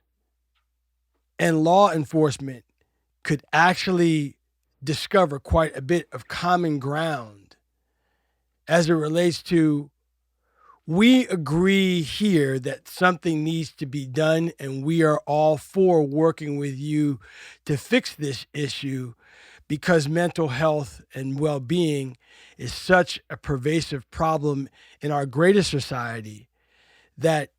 and law enforcement could actually discover quite a bit of common ground as it relates to, we agree here that something needs to be done, and we are all for working with you to fix this issue because mental health and well-being is such a pervasive problem in our greatest society that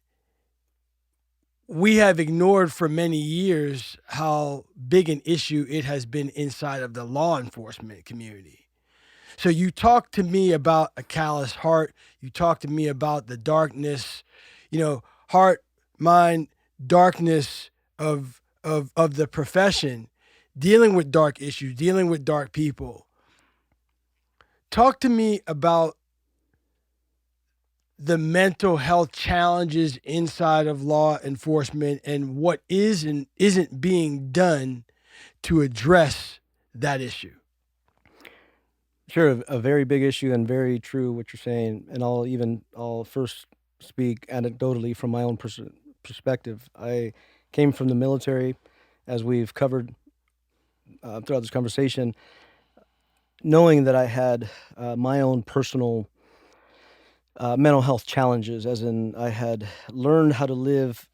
we have ignored for many years how big an issue it has been inside of the law enforcement community. So you talk to me about a callous heart. You talk to me about the darkness, heart, mind, darkness of the profession, dealing with dark issues, dealing with dark people. Talk to me about the mental health challenges inside of law enforcement and what is and isn't being done to address that issue. Sure, a very big issue and very true what you're saying. And I'll first speak anecdotally from my own perspective. I came from the military, as we've covered throughout this conversation, knowing that I had my own personal mental health challenges, as in I had learned how to live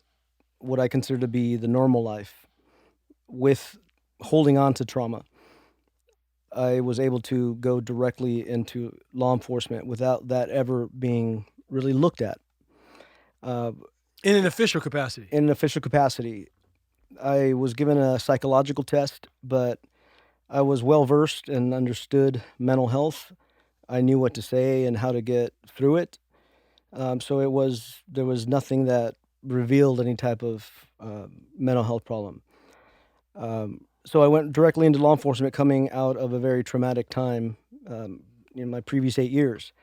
what I consider to be the normal life with holding on to trauma. I was able to go directly into law enforcement without that ever being really looked at. In an official capacity. In an official capacity. I was given a psychological test, but I was well versed and understood mental health. I knew what to say and how to get through it. So there was nothing that revealed any type of mental health problem. So I went directly into law enforcement, coming out of a very traumatic time in my previous 8 years.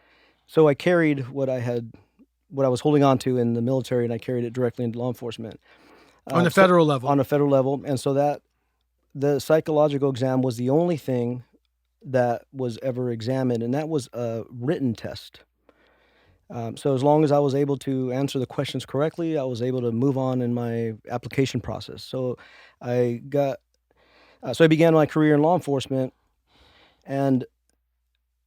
So I carried what I was holding on to in the military, and I carried it directly into law enforcement. On the federal level. On a federal level. And so that the psychological exam was the only thing that was ever examined, and that was a written test. So as long as I was able to answer the questions correctly, I was able to move on in my application process. So I began my career in law enforcement, and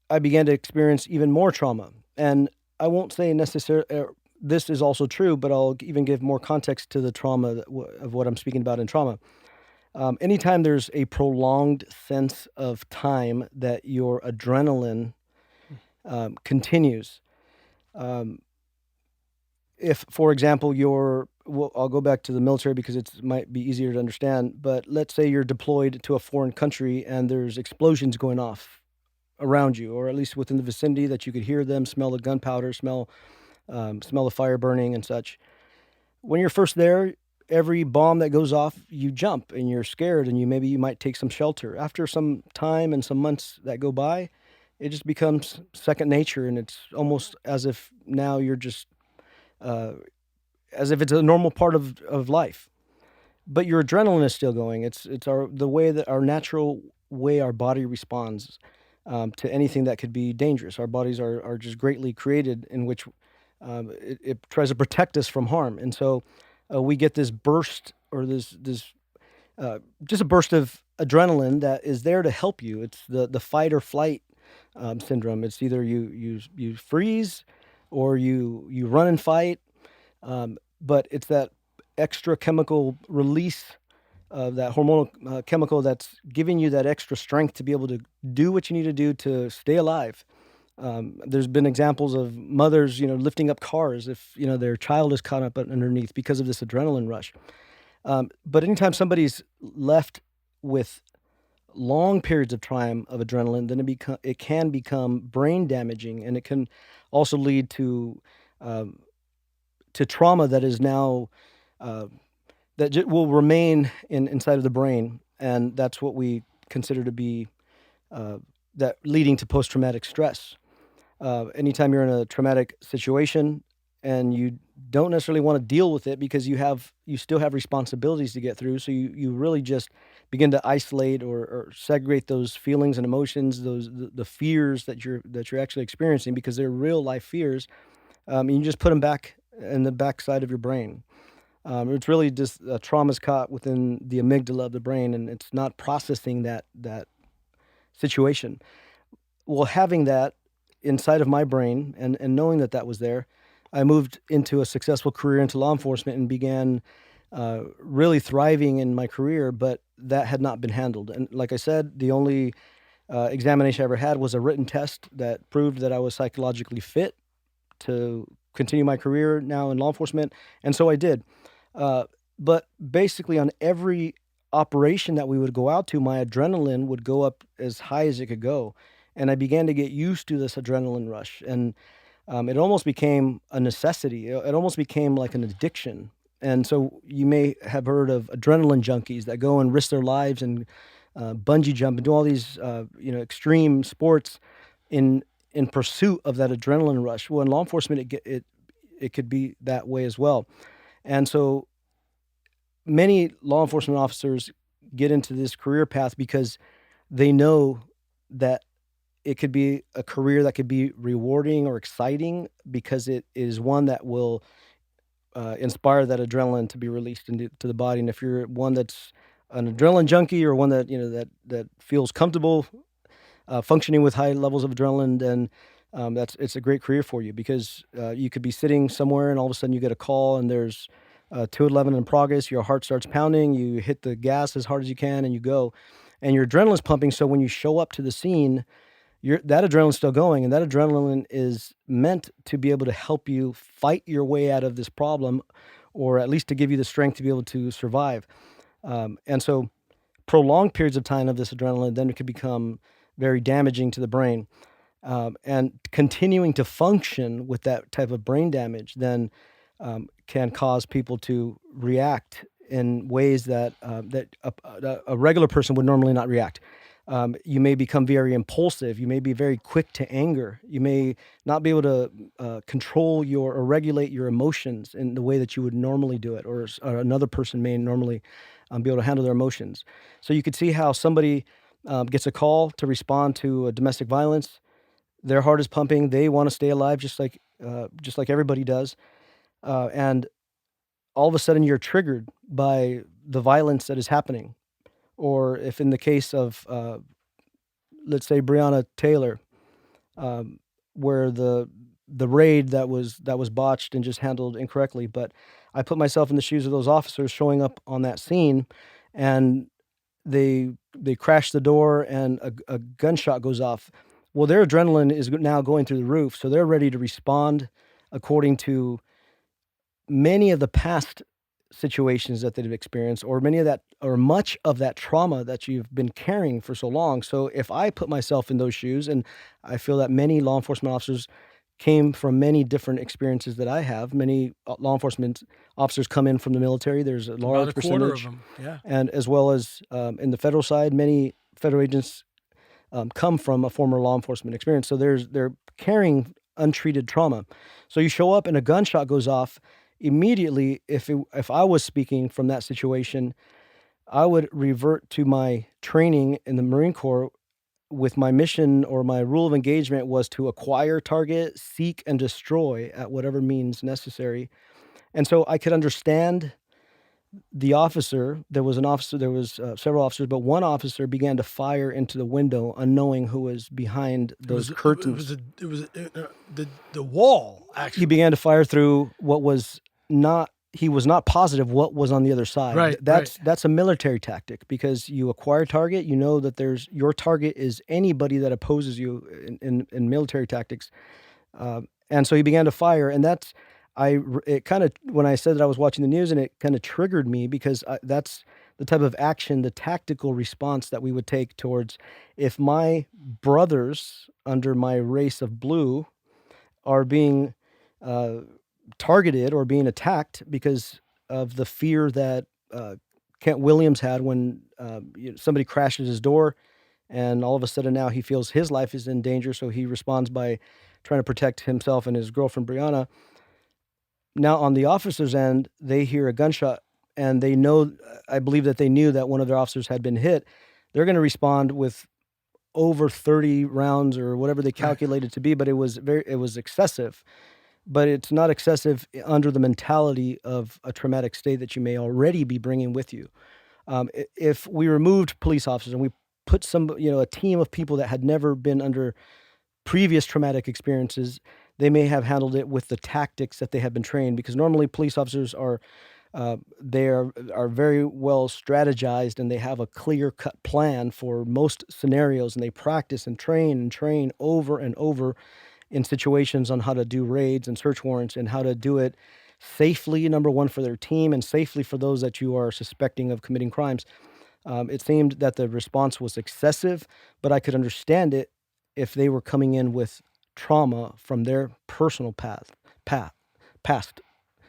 I began to experience even more trauma. And I won't say necessarily this is also true, but I'll even give more context to the trauma of what I'm speaking about in trauma. Anytime there's a prolonged sense of time that your adrenaline continues, if, for example, I'll go back to the military because it might be easier to understand, but let's say you're deployed to a foreign country and there's explosions going off around you, or at least within the vicinity that you could hear them, smell the gunpowder, smell the fire burning and such. When you're first there, every bomb that goes off, you jump and you're scared, and maybe you might take some shelter. After some time and some months that go by, it just becomes second nature, and it's almost as if now you're just uh, as if it's a normal part of life. But your adrenaline is still going. It's the way that our natural way our body responds to anything that could be dangerous. Our bodies are just greatly created in which it tries to protect us from harm, and so we get this burst, or this just a burst of adrenaline that is there to help you. It's the fight or flight syndrome. It's either you freeze or you run and fight, but it's that extra chemical release of that hormonal chemical that's giving you that extra strength to be able to do what you need to do to stay alive. There's been examples of mothers, lifting up cars if their child is caught up underneath because of this adrenaline rush. But anytime somebody's left with long periods of time of adrenaline, then it can become brain damaging, and it can also lead um, to trauma that is now uh, will remain inside of the brain, and that's what we consider to be uh, that leading to post-traumatic stress. Anytime you're in a traumatic situation and you don't necessarily want to deal with it because you still have responsibilities to get through, so you really just begin to isolate or segregate those feelings and emotions, the fears that you're actually experiencing because they're real life fears. And you just put them back in the backside of your brain. It's really just trauma's caught within the amygdala of the brain, and it's not processing that situation. Well, having that inside of my brain, and knowing that that was there, I moved into a successful career into law enforcement and began really thriving in my career, but that had not been handled. And like I said, the only examination I ever had was a written test that proved that I was psychologically fit to continue my career now in law enforcement. And so I did. Uh, but basically, on every operation that we would go out to, my adrenaline would go up as high as it could go. And I began to get used to this adrenaline rush. And it almost became a necessity. It almost became like an addiction. And so you may have heard of adrenaline junkies that go and risk their lives and bungee jump and do all these extreme sports in pursuit of that adrenaline rush. Well, in law enforcement, it could be that way as well. And so many law enforcement officers get into this career path because they know that it could be a career that could be rewarding or exciting because it is one that will inspire that adrenaline to be released into to the body. And if you're one that's an adrenaline junkie, or one that that feels comfortable functioning with high levels of adrenaline, then it's a great career for you, because you could be sitting somewhere and all of a sudden you get a call and there's 211 in progress. Your heart starts pounding. You hit the gas as hard as you can and you go, and your adrenaline's pumping. So when you show up to the scene, that adrenaline's still going, and that adrenaline is meant to be able to help you fight your way out of this problem, or at least to give you the strength to be able to survive. And so prolonged periods of time of this adrenaline then it could become very damaging to the brain. And continuing to function with that type of brain damage then can cause people to react in ways that a regular person would normally not react. You may become very impulsive. You may be very quick to anger. You may not be able to control or regulate your emotions in the way that you would normally do it, or another person may normally be able to handle their emotions. So you could see how somebody gets a call to respond to a domestic violence. Their heart is pumping. They want to stay alive, just like everybody does. And all of a sudden, you're triggered by the violence that is happening. Or if in the case of, let's say, Breonna Taylor, um, where the raid that was botched and just handled incorrectly. But I put myself in the shoes of those officers showing up on that scene, and they crash the door and a gunshot goes off. Well, their adrenaline is now going through the roof, so they're ready to respond according to many of the past situations that they've experienced, or many of that, or much of that trauma that you've been carrying for so long. So if I put myself in those shoes, and I feel that many law enforcement officers came from many different experiences that I have. Many law enforcement officers come in from the military. There's a About large a quarter of percentage, them. Yeah. and as well as in the federal side, many federal agents come from a former law enforcement experience. So they're carrying untreated trauma. So you show up and a gunshot goes off immediately. If I was speaking from that situation, I would revert to my training in the Marine Corps with my mission, or my rule of engagement was to acquire, target, seek, and destroy at whatever means necessary. And so I could understand the officer. There was several officers, but one officer began to fire into the window, unknowing who was behind those curtains. The wall, He actually. began to fire through what was not. He was not positive what was on the other side. Right, That's a military tactic, because you acquire target. You know that your target is anybody that opposes you in military tactics. And so he began to fire, and it kind of, when I said that I was watching the news, and it kind of triggered me, because that's the type of action, the tactical response that we would take towards, if my brothers under my race of blue are being targeted or being attacked because of the fear that Kent Williams had when somebody crashed at his door, and all of a sudden now he feels his life is in danger, so he responds by trying to protect himself and his girlfriend Brianna. Now on the officer's end, they hear a gunshot, and they know, I believe that they knew that one of their officers had been hit. They're going to respond with over 30 rounds or whatever they calculated to be, but it was excessive. But it's not excessive under the mentality of a traumatic state that you may already be bringing with you. If we removed police officers and we put a team of people that had never been under previous traumatic experiences, they may have handled it with the tactics that they have been trained, because normally police officers are very well strategized, and they have a clear-cut plan for most scenarios, and they practice and train over and over in situations on how to do raids and search warrants, and how to do it safely, number one, for their team, and safely for those that you are suspecting of committing crimes. It seemed that the response was excessive, but I could understand it if they were coming in with trauma from their personal past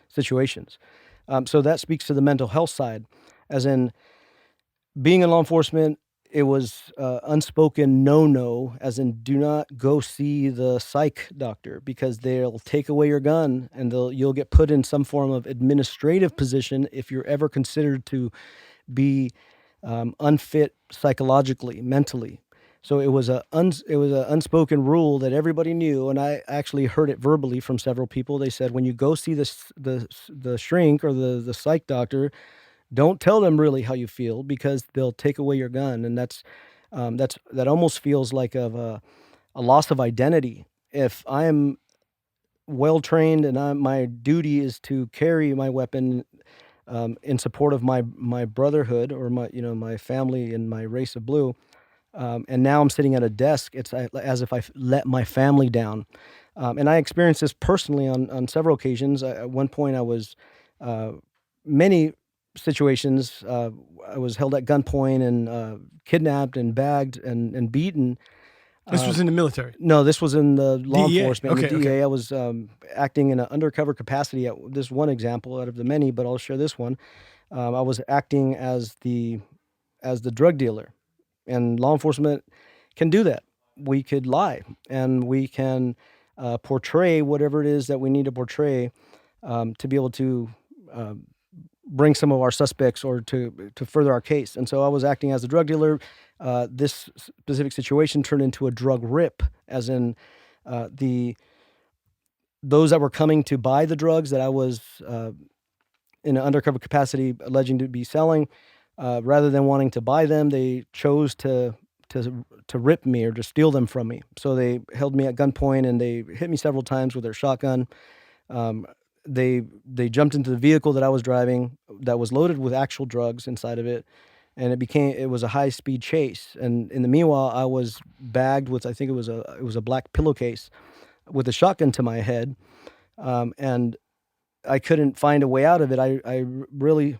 situations. So that speaks to the mental health side, as in being in law enforcement. It was unspoken no, as in do not go see the psych doctor, because they'll take away your gun, and you'll get put in some form of administrative position if you're ever considered to be unfit psychologically, mentally. So it was an unspoken rule that everybody knew, and I actually heard it verbally from several people. They said, when you go see the shrink or the psych doctor, don't tell them really how you feel, because they'll take away your gun, and that almost feels like a loss of identity. If I am well trained and my duty is to carry my weapon in support of my brotherhood, or my family and my race of blue, and now I'm sitting at a desk, it's as if I let my family down. And I experienced this personally on several occasions. At one point, I was many situations. I was held at gunpoint and kidnapped and bagged and beaten. This was in the military? No, this was in the law DEA. enforcement. Okay, the DEA. I was acting in an undercover capacity. At this one example out of the many, but I'll share this one. I was acting as the drug dealer, and law enforcement can do that. We could lie, and we can portray whatever it is that we need to portray to be able to bring some of our suspects, or to further our case. And so I was acting as a drug dealer. This specific situation turned into a drug rip, as in those that were coming to buy the drugs that I was in an undercover capacity alleging to be selling, rather than wanting to buy them, they chose to rip me or to steal them from me. So they held me at gunpoint, and they hit me several times with their shotgun. They jumped into the vehicle that I was driving, that was loaded with actual drugs inside of it, and it was a high-speed chase. And in the meanwhile, I was bagged with, I think it was a black pillowcase with a shotgun to my head, and I couldn't find a way out of it, I really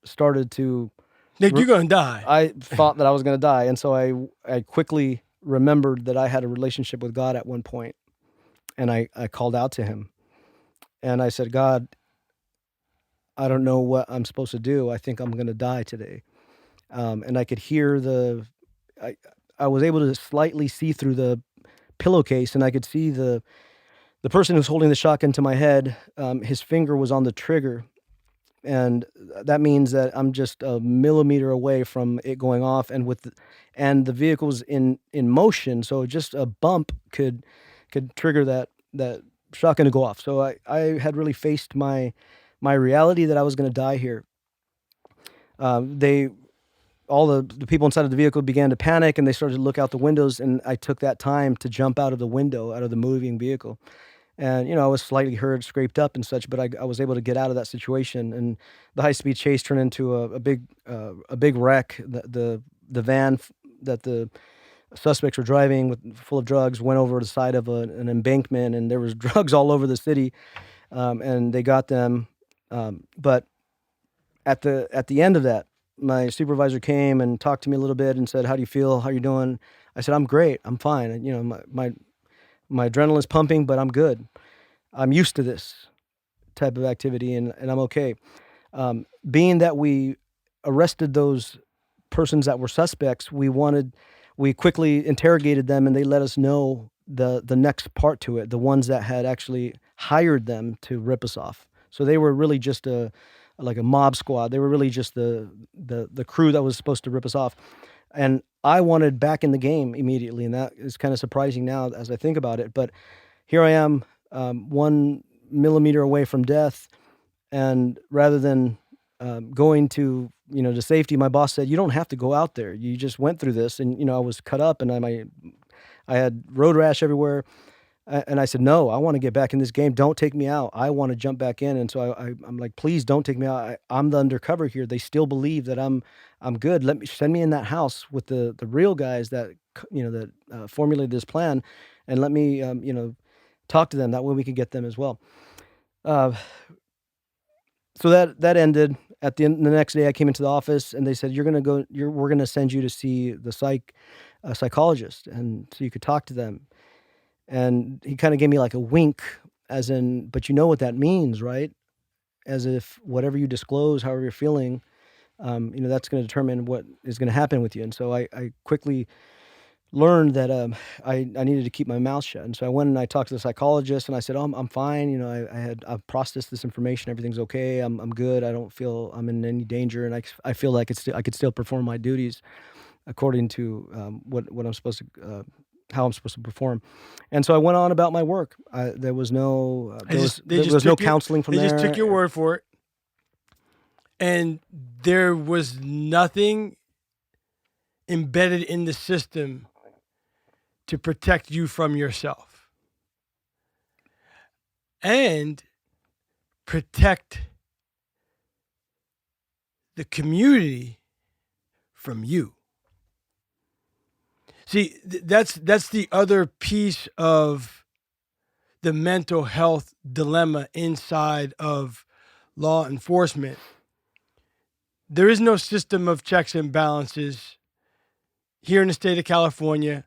started to. Nick, you're gonna die. I thought that I was going to die, and so I quickly remembered that I had a relationship with God at one point, and I called out to Him, and I said, God, I don't know what I'm supposed to do. I think I'm going to die today. And I could hear I, I was able to slightly see through the pillowcase, and I could see the person who's holding the shotgun to my head. His finger was on the trigger, and that means that I'm just a millimeter away from it going off, and and the vehicle's in motion, so just a bump could trigger that shotgun to go off. So I had really faced my reality that I was going to die here. All the people inside of the vehicle began to panic, and they started to look out the windows, and I took that time to jump out of the window, out of the moving vehicle. And, I was slightly hurt, scraped up and such, but I was able to get out of that situation. And the high-speed chase turned into a big wreck. The van that the suspects were driving full of drugs went over the side of an embankment, and there was drugs all over the city, and they got them. But at the end of that, my supervisor came and talked to me a little bit and said, "How do you feel? How are you doing?" I said, "I'm great. I'm fine. And, my adrenaline's pumping, but I'm good. I'm used to this type of activity, and I'm okay." Being that we arrested those persons that were suspects, we quickly interrogated them, and they let us know the next part to it, the ones that had actually hired them to rip us off. So they were really just like a mob squad. They were really just the crew that was supposed to rip us off. And I wanted back in the game immediately, and that is kind of surprising now as I think about it. But here I am, 1 millimeter away from death, and rather than going to to safety, my boss said, "You don't have to go out there. You just went through this." And I was cut up, and I had road rash everywhere. And I said, "No, I want to get back in this game. Don't take me out. I want to jump back in." And so I'm like, "Please don't take me out. I'm the undercover here. They still believe that I'm good. Send me in that house with the real guys that formulated this plan, and let me talk to them. That way we can get them as well." So that ended. At the next day, I came into the office, and they said, we're gonna send you to see the psychologist, and so you could talk to them." And he kind of gave me like a wink, as in, "But you know what that means, right?" As if whatever you disclose, however you're feeling, that's going to determine what is going to happen with you. And so I quickly learned that I needed to keep my mouth shut. And so I went and I talked to the psychologist, and I said, "Oh, I'm fine. I've processed this information. Everything's okay. I'm good. I don't feel I'm in any danger, and I feel like I could still perform my duties according to what I'm supposed to." How I'm supposed to perform. And so I went on about my work. There was no counseling from there. They just took your word for it. And there was nothing embedded in the system to protect you from yourself and protect the community from you. See, that's the other piece of the mental health dilemma inside of law enforcement. There is no system of checks and balances here in the state of California.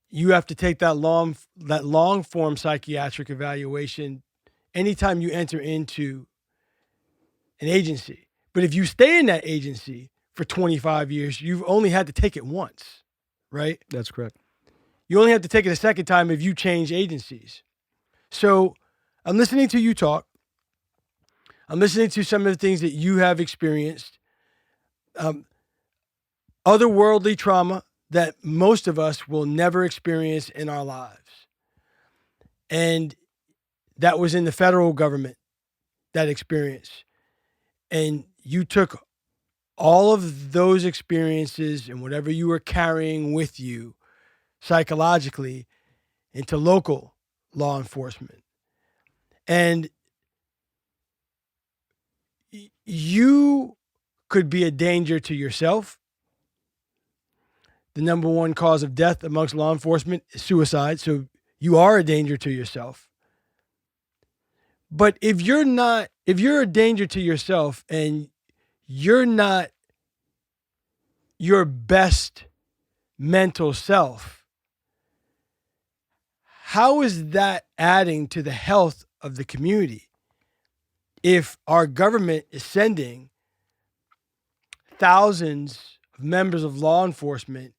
You have to take that long form psychiatric evaluation anytime you enter into an agency. But if you stay in that agency for 25 years, you've only had to take it once, right? That's correct. You only have to take it a second time if you change agencies. So I'm listening to you talk. I'm listening to some of the things that you have experienced. Otherworldly trauma that most of us will never experience in our lives. And that was in the federal government, that experience. And you took all of those experiences and whatever you were carrying with you psychologically into local law enforcement. And you could be a danger to yourself. The number one cause of death amongst law enforcement is suicide. So you are a danger to yourself. But if you're a danger to yourself and you're not your best mental self, how is that adding to the health of the community? If our government is sending thousands of members of law enforcement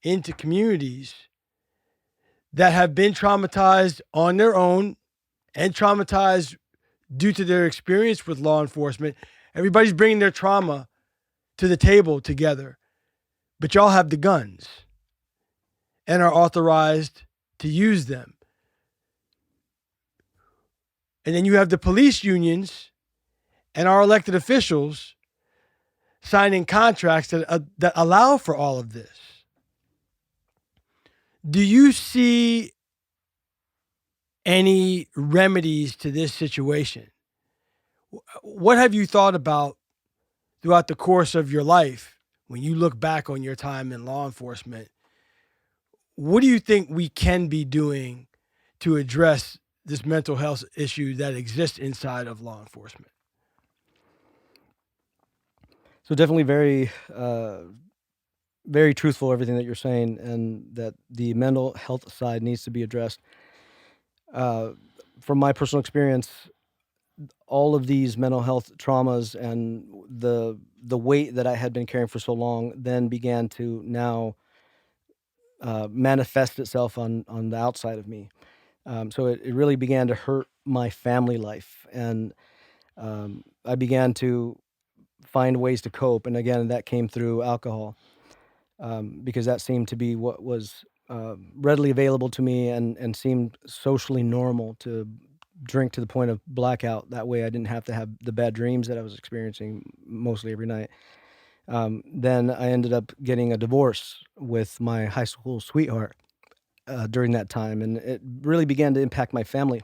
into communities that have been traumatized on their own and traumatized due to their experience with law enforcement, everybody's bringing their trauma to the table together, but y'all have the guns and are authorized to use them. And then you have the police unions and our elected officials signing contracts that allow for all of this. Do you see any remedies to this situation? What have you thought about throughout the course of your life when you look back on your time in law enforcement? What do you think we can be doing to address this mental health issue that exists inside of law enforcement? So definitely very truthful everything that you're saying, and that the mental health side needs to be addressed. From my personal experience, all of these mental health traumas and the weight that I had been carrying for so long then began to now manifest itself on the outside of me. So it really began to hurt my family life, and I began to find ways to cope. And again, that came through alcohol, because that seemed to be what was readily available to me, and seemed socially normal to drink to the point of blackout. That way I didn't have to have the bad dreams that I was experiencing mostly every night. Then I ended up getting a divorce with my high school sweetheart during that time, and it really began to impact my family.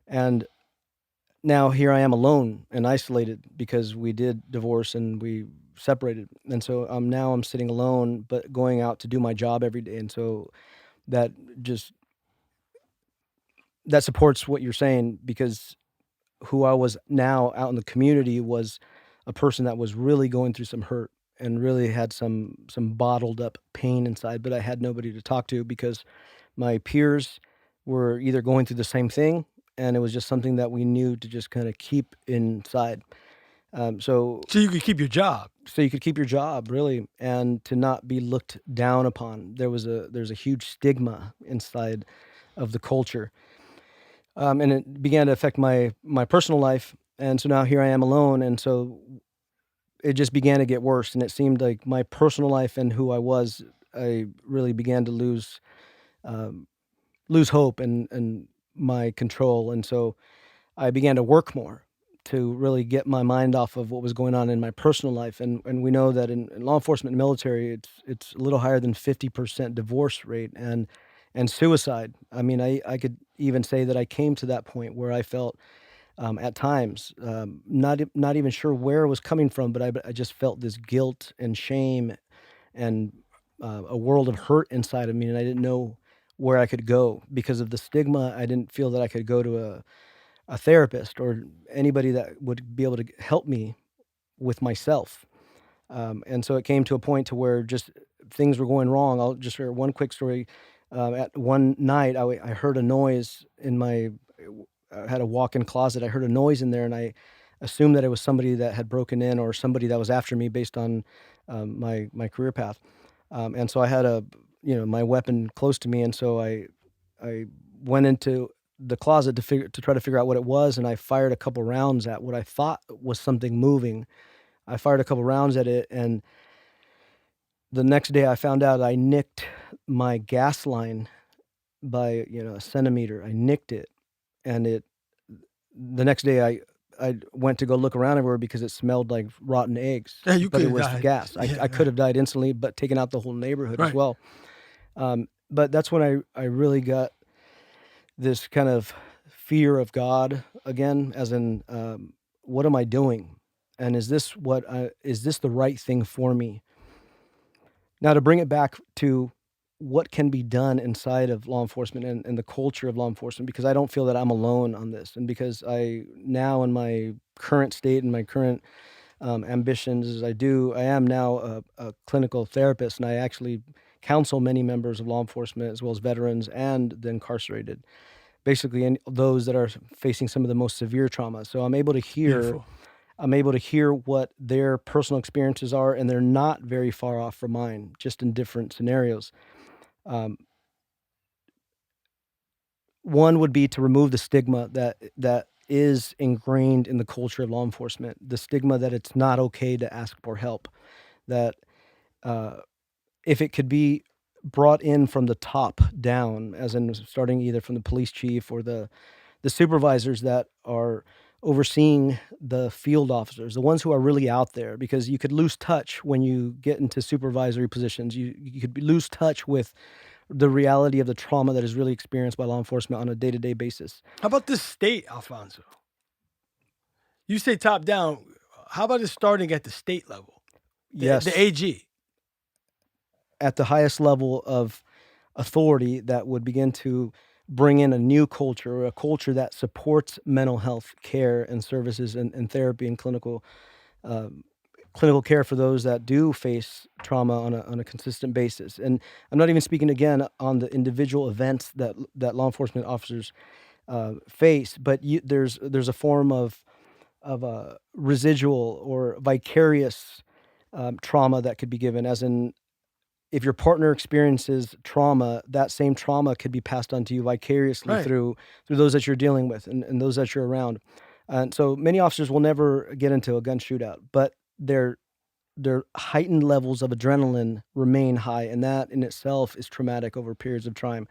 And now here I am alone and isolated because we did divorce and we separated. And so now I'm sitting alone, but going out to do my job every day. And so that just that supports what you're saying, because who I was now out in the community was a person that was really going through some hurt and really had some bottled up pain inside, but I had nobody to talk to because my peers were either going through the same thing, and it was just something that we knew to just kind of keep inside. So So you could keep your job. so you could keep your job really, and to not be looked down upon. There's a huge stigma inside of the culture, and it began to affect my personal life. And so now here I am alone, and so it just began to get worse. And it seemed like my personal life and who I was, I really began to um, lose hope and my control. And so I began to work more to really get my mind off of what was going on in my personal life. And we know that in law enforcement and military, it's a little higher than 50% divorce rate and suicide. I mean, I could even say that I came to that point where I felt at times not even sure where it was coming from, but I just felt this guilt and shame and a world of hurt inside of me, and I didn't know where I could go because of the stigma. I didn't feel that I could go to a therapist or anybody that would be able to help me with myself. And so it came to a point to where just things were going wrong. I'll just share one quick story. At one night, I heard a noise in my. I had a walk-in closet. I heard a noise in there, and I assumed that it was somebody that had broken in or somebody that was after me based on my career path. And so I had my weapon close to me, and so I went into the closet to try to figure out what it was, and I fired a couple rounds at what I thought was something moving. I fired a couple rounds at it, and the next day I found out I nicked my gas line by a centimeter. I nicked it, and it the next day I went to go look around everywhere because it smelled like rotten eggs, Yeah, you but could it have was the died. gas. I Yeah, I could have died instantly, but taken out the whole neighborhood as right. well. But that's when I really got this kind of fear of God again, as in, what am I doing? And is this the right thing for me? Now to bring it back to what can be done inside of law enforcement and the culture of law enforcement, because I don't feel that I'm alone on this. And because I now, in my current state and my current ambitions, as I am now a clinical therapist, and I actually counsel many members of law enforcement as well as veterans and the incarcerated, basically, and those that are facing some of the most severe trauma. So Beautiful. I'm able to hear what their personal experiences are, and they're not very far off from mine, just in different scenarios. Um, One would be to remove the stigma that is ingrained in the culture of law enforcement, the stigma that it's not okay to ask for help, that uh, if it could be brought in from the top down, as in starting either from the police chief or the supervisors that are overseeing the field officers, the ones who are really out there, because you could lose touch when you get into supervisory positions. You could lose touch with the reality of the trauma that is really experienced by law enforcement on a day-to-day basis. How about the state, Alfonso? You say top down. How about it starting at the state level? The Yes, AG. at the highest level of authority, that would begin to bring in a new culture, or a culture that supports mental health care and services and therapy and um, clinical care for those that do face trauma on a consistent basis. And I'm not even speaking again on the individual events that law enforcement officers face, but there's a form of a residual or vicarious trauma that could be given, as in, if your partner experiences trauma, that same trauma could be passed on to you vicariously Right. through those that you're dealing with and those that you're around. And so many officers will never get into a gun shootout, but their heightened levels of adrenaline remain high, and that in itself is traumatic over periods of time.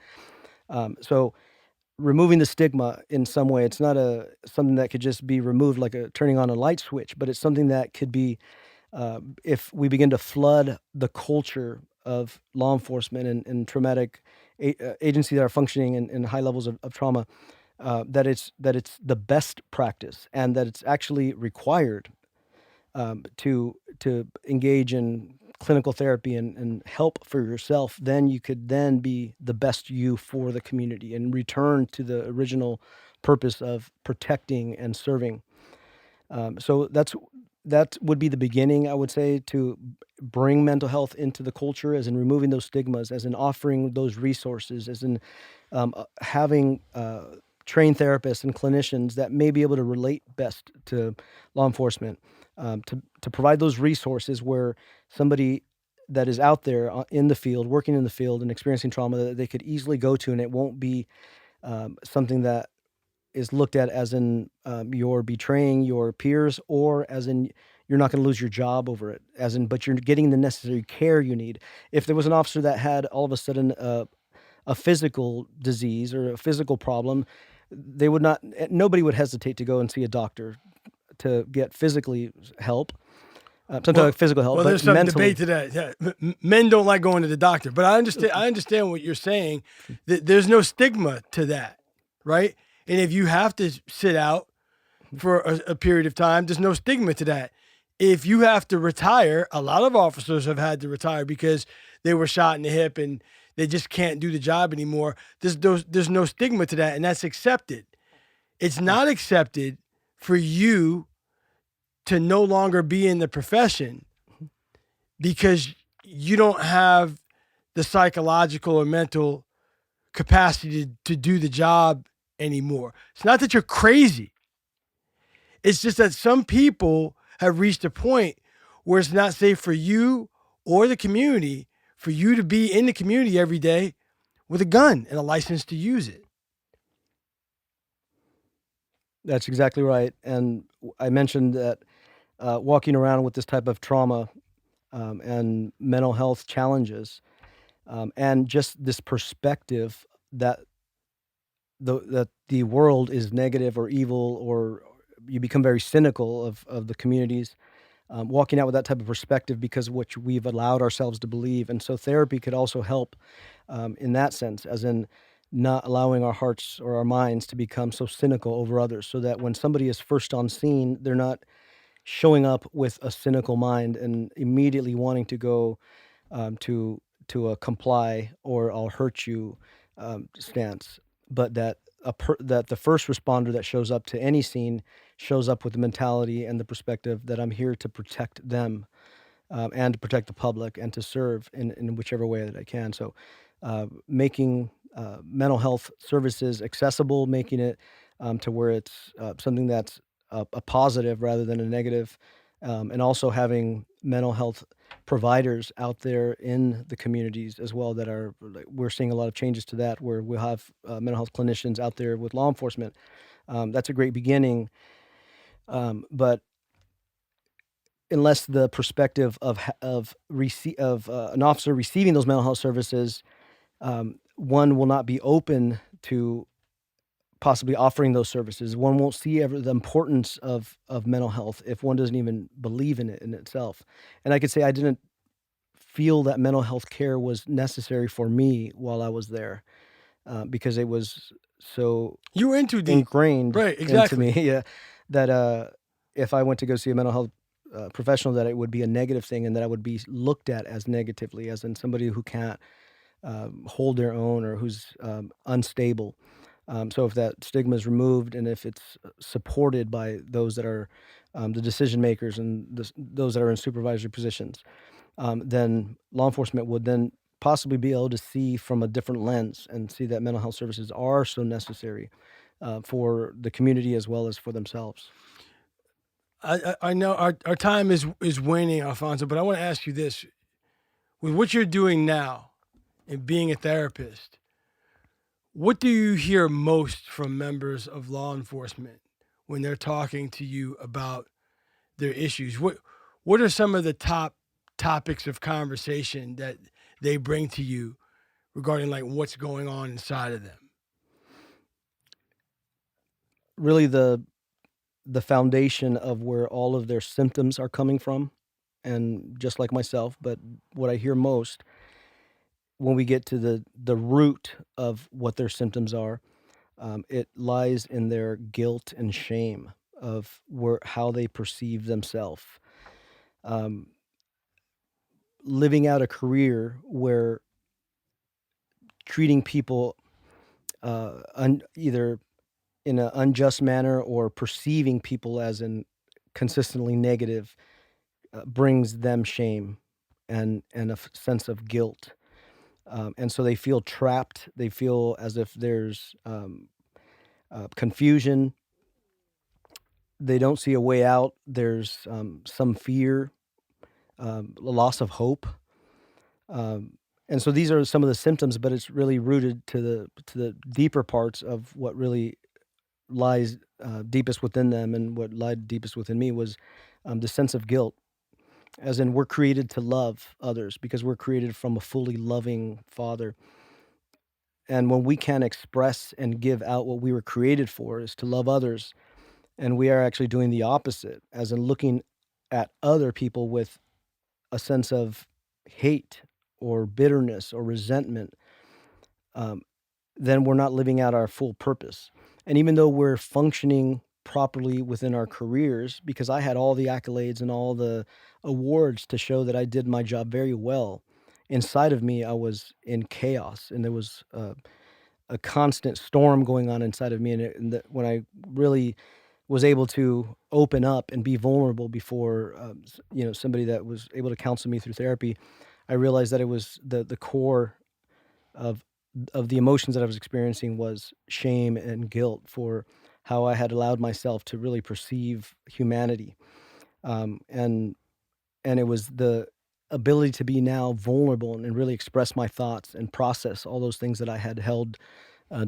So removing the stigma in some way, it's not a something that could just be removed like a turning on a light switch, but it's something that could be, if we begin to flood the culture of law enforcement and traumatic agencies that are functioning in high levels of trauma, that it's the best practice, and that it's actually required to engage in clinical therapy and help for yourself. Then you could then be the best you for the community and return to the original purpose of protecting and serving. So that would be the beginning, I would say, to bring mental health into the culture, as in removing those stigmas, as in offering those resources, as in having trained therapists and clinicians that may be able to relate best to law enforcement, to provide those resources where somebody that is out there in the field, working in the field and experiencing trauma, that they could easily go to, and it won't be something that is looked at as in you're betraying your peers, or as in you're not going to lose your job over it, as in, but you're getting the necessary care you need. If there was an officer that had all of a sudden a physical disease or a physical problem, they would not, nobody would hesitate to go and see a doctor to get physically help, sometimes Well, like physical help, well, but there's some mentally. debate to that. Yeah. Men don't like going to the doctor, but I understand. I understand what you're saying. That there's no stigma to that, right? And if you have to sit out for a period of time, there's no stigma to that. If you have to retire, a lot of officers have had to retire because they were shot in the hip and they just can't do the job anymore. There's no stigma to that, and that's accepted. It's not accepted for you to no longer be in the profession because you don't have the psychological or mental capacity to do the job anymore. It's not that you're crazy. It's just that some people have reached a point where it's not safe for you or the community for you to be in the community every day with a gun and a license to use it. That's exactly right. And I mentioned that walking around with this type of trauma and mental health challenges, and just this perspective that the world is negative or evil, or you become very cynical of the communities. Walking out with that type of perspective because of what we've allowed ourselves to believe, and so therapy could also help in that sense, as in not allowing our hearts or our minds to become so cynical over others, so that when somebody is first on scene, they're not showing up with a cynical mind and immediately wanting to go to to a comply or I'll hurt you stance, but that the first responder that shows up to any scene shows up with the mentality and the perspective that I'm here to protect them, and to protect the public and to serve in whichever way that I can. So, making mental health services accessible, making it to where it's something that's a positive rather than a negative, and also having mental health providers out there in the communities as well that are like, we're seeing a lot of changes to that where we'll have mental health clinicians out there with law enforcement. That's a great beginning, but unless the perspective of an officer receiving those mental health services, one will not be open to possibly offering those services. One won't see ever the importance of mental health if one doesn't even believe in it in itself. And I could say I didn't feel that mental health care was necessary for me while I was there, because it was so You were in too deep. ingrained Right, into me, exactly. yeah, that if I went to go see a mental health professional, that it would be a negative thing, and that I would be looked at as negatively, as in somebody who can't hold their own or who's unstable. So if that stigma is removed and if it's supported by those that are the decision makers and those that are in supervisory positions, then law enforcement would then possibly be able to see from a different lens and see that mental health services are so necessary for the community as well as for themselves. I know our time is waning, Alfonso, but I want to ask you this: with what you're doing now and being a therapist, what do you hear most from members of law enforcement when they're talking to you about their issues? What are some of the top topics of conversation that they bring to you regarding like what's going on inside of them? Really, the foundation of where all of their symptoms are coming from, and just like myself, but what I hear most when we get to the root of what their symptoms are, it lies in their guilt and shame of where how they perceive themselves. Um, Living out a career where treating people either in an unjust manner or perceiving people as in consistently negative brings them shame and sense of guilt. And so they feel trapped. They feel as if there's confusion. They don't see a way out. There's some fear, a loss of hope. And so these are some of the symptoms, but it's really rooted to the deeper parts of what really lies deepest within them, and what lied deepest within me was the sense of guilt. As in, we're created to love others because we're created from a fully loving Father. And when we can't express and give out what we were created for, is to love others, and we are actually doing the opposite, as in looking at other people with a sense of hate or bitterness or resentment, um, then we're not living out our full purpose. And even though we're functioning properly within our careers, because I had all the accolades and all the awards to show that I did my job very well, inside of me, I was in chaos, and there was a constant storm going on inside of me. When I really was able to open up and be vulnerable before, somebody that was able to counsel me through therapy, I realized that it was the core of the emotions that I was experiencing was shame and guilt for how I had allowed myself to really perceive humanity, and it was the ability to be now vulnerable and really express my thoughts and process all those things that I had held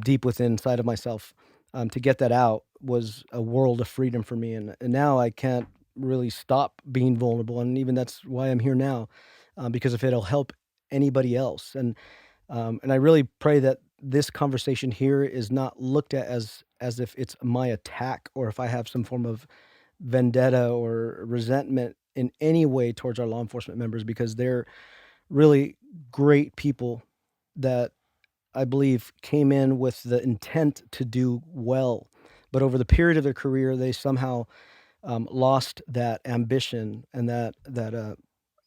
deep within inside of myself. To get that out was a world of freedom for me, and now I can't really stop being vulnerable, and even that's why I'm here now, because if it'll help anybody else, and I really pray that this conversation here is not looked at as if it's my attack or if I have some form of vendetta or resentment in any way towards our law enforcement members, because they're really great people that I believe came in with the intent to do well. But over the period of their career, they somehow lost that ambition and that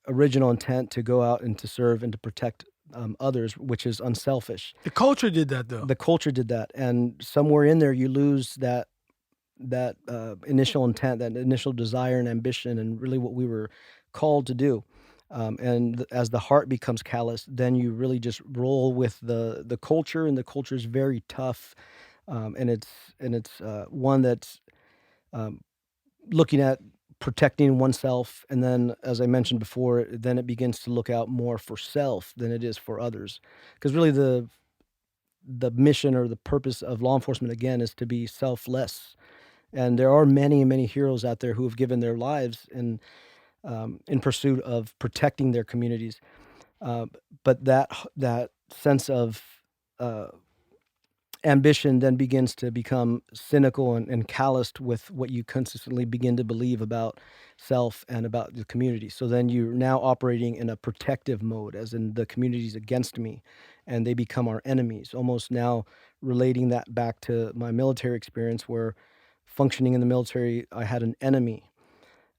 original intent to go out and to serve and to protect others, which is unselfish. The culture did that though. The culture did that, and somewhere in there you lose that initial intent, that initial desire and ambition, and really what we were called to do. As the heart becomes callous, then you really just roll with the culture, and the culture is very tough, and it's one that's um, looking at protecting oneself, and then, as I mentioned before, then it begins to look out more for self than it is for others, because really the mission or the purpose of law enforcement again is to be selfless. And there are many, many heroes out there who have given their lives in pursuit of protecting their communities. Uh, but that sense of uh, ambition then begins to become cynical and calloused with what you consistently begin to believe about self and about the community. So then you're now operating in a protective mode, as in the community's against me, and they become our enemies. Almost now relating that back to my military experience, where functioning in the military, I had an enemy,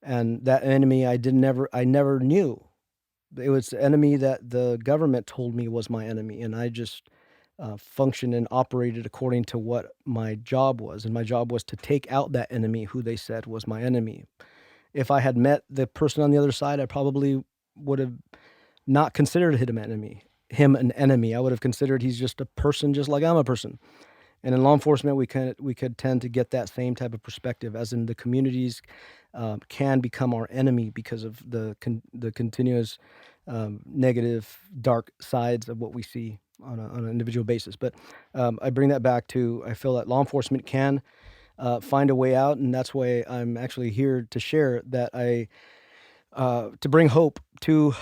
and that enemy I never knew. It was the enemy that the government told me was my enemy, and I just functioned and operated according to what my job was, and my job was to take out that enemy who they said was my enemy. If I had met the person on the other side, I probably would have not considered him an enemy. I would have considered he's just a person, just like I'm a person. And in law enforcement, we could tend to get that same type of perspective, as in the communities can become our enemy because of the continuous negative, dark sides of what we see on an individual basis. But I bring that back to, I feel that law enforcement can find a way out, and that's why I'm actually here to share that to bring hope to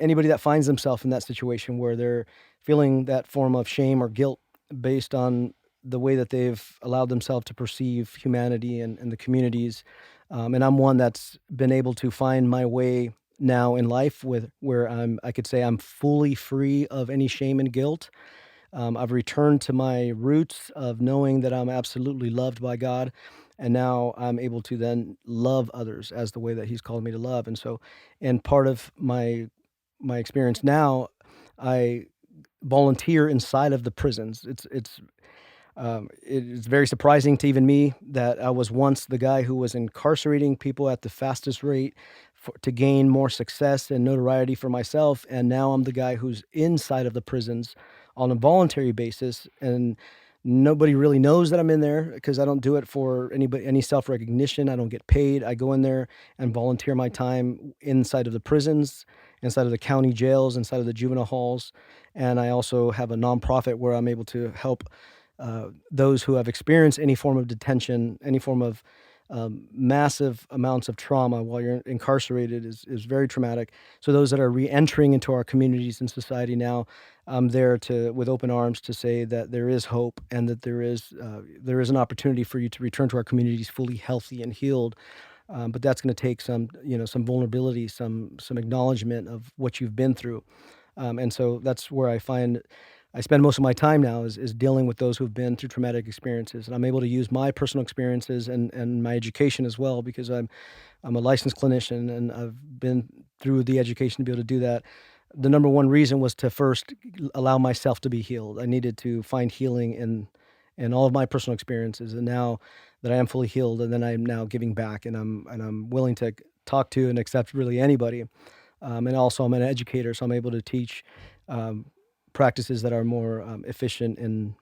anybody that finds themselves in that situation where they're feeling that form of shame or guilt based on the way that they've allowed themselves to perceive humanity and the communities. And I'm one that's been able to find my way now in life with where I could say I'm fully free of any shame and guilt. I've returned to my roots of knowing that I'm absolutely loved by God. And now I'm able to then love others as the way that He's called me to love. And so, and part of my experience now, I volunteer inside of the prisons. It's very surprising to even me that I was once the guy who was incarcerating people at the fastest rate to gain more success and notoriety for myself, and now I'm the guy who's inside of the prisons on a voluntary basis, and nobody really knows that I'm in there because I don't do it for any self-recognition. I don't get paid. I go in there and volunteer my time inside of the prisons, inside of the county jails, inside of the juvenile halls, and I also have a nonprofit where I'm able to help those who have experienced any form of detention, any form of massive amounts of trauma while you're incarcerated is very traumatic. So those that are re-entering into our communities and society now, I'm there with open arms to say that there is hope, and that there is an opportunity for you to return to our communities fully healthy and healed. But that's going to take some vulnerability, some acknowledgement of what you've been through. And so that's where I spend most of my time now is dealing with those who've been through traumatic experiences, and I'm able to use my personal experiences and my education as well, because I'm a licensed clinician and I've been through the education to be able to do that. The number one reason was to first allow myself to be healed. I needed to find healing in all of my personal experiences, and now that I am fully healed, and then I'm now giving back, and I'm willing to talk to and accept really anybody. And also, I'm an educator, so I'm able to teach um, practices that are more efficient in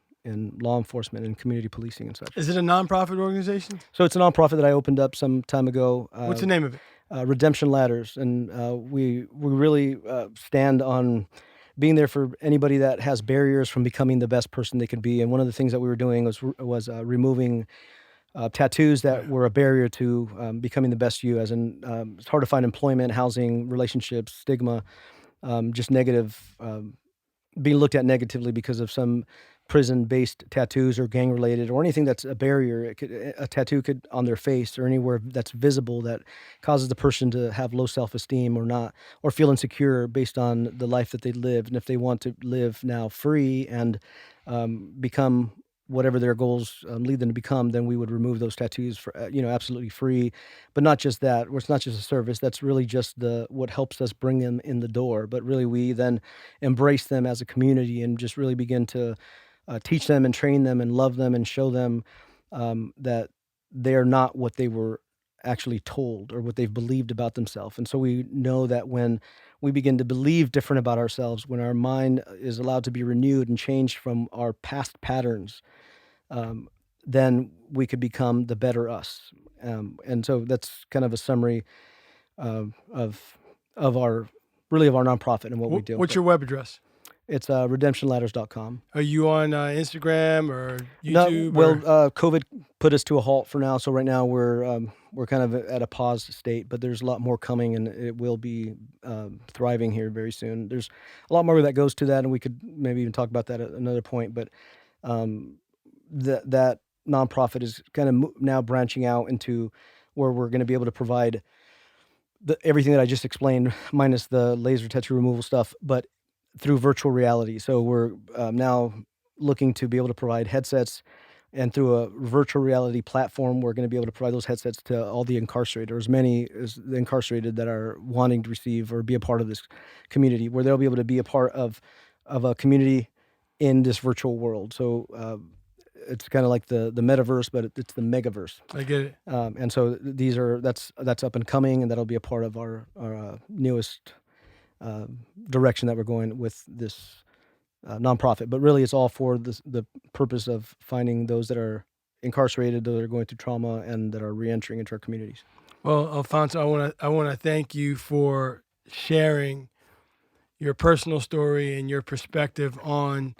law enforcement and community policing and such. Is it a nonprofit organization? So it's a nonprofit that I opened up some time ago. What's the name of it? Redemption Ladders, and we really stand on being there for anybody that has barriers from becoming the best person they could be. And one of the things that we were doing was removing tattoos that were a barrier to becoming the best you. As in, it's hard to find employment, housing, relationships, stigma, just negative. Being looked at negatively because of some prison-based tattoos or gang-related or anything that's a barrier. A tattoo could on their face or anywhere that's visible that causes the person to have low self-esteem or not, or feel insecure based on the life that they lived. And if they want to live now free and become whatever their goals lead them to become, then we would remove those tattoos for absolutely free. But not just that, it's not just a service. That's really just the what helps us bring them in the door. But really, we then embrace them as a community and just really begin to teach them and train them and love them and show them that they are not what they were actually told or what they've believed about themselves. And so we know that when we begin to believe different about ourselves, when our mind is allowed to be renewed and changed from our past patterns, um, then we could become the better us. And so that's kind of a summary of our really of our nonprofit and what we do. What's your web address? It's redemptionladders.com. Are you on Instagram or No, YouTube? well, COVID put us to a halt for now, so right now we're kind of at a pause state, but there's a lot more coming, and it will be thriving here very soon. There's a lot more that goes to that, and we could maybe even talk about that at another point. But that nonprofit is kind of now branching out into where we're going to be able to provide everything that I just explained, minus the laser tattoo removal stuff, but through virtual reality. So we're now looking to be able to provide headsets, and through a virtual reality platform, we're going to be able to provide those headsets to all the incarcerated, or as many as the incarcerated that are wanting to receive or be a part of this community, where they'll be able to be a part of a community in this virtual world. So it's kind of like the metaverse, but it's the megaverse. I get it. And so that's up and coming, and that'll be a part of our newest direction that we're going with this nonprofit. But really, it's all for the purpose of finding those that are incarcerated, those that are going through trauma, and that are reentering into our communities. Well, Alfonso, I want to thank you for sharing your personal story and your perspective on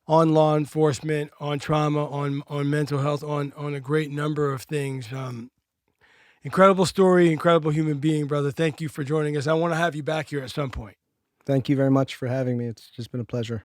law enforcement, on trauma, on mental health, on a great number of things. Incredible story, incredible human being, brother. Thank you for joining us. I want to have you back here at some point. Thank you very much for having me. It's just been a pleasure.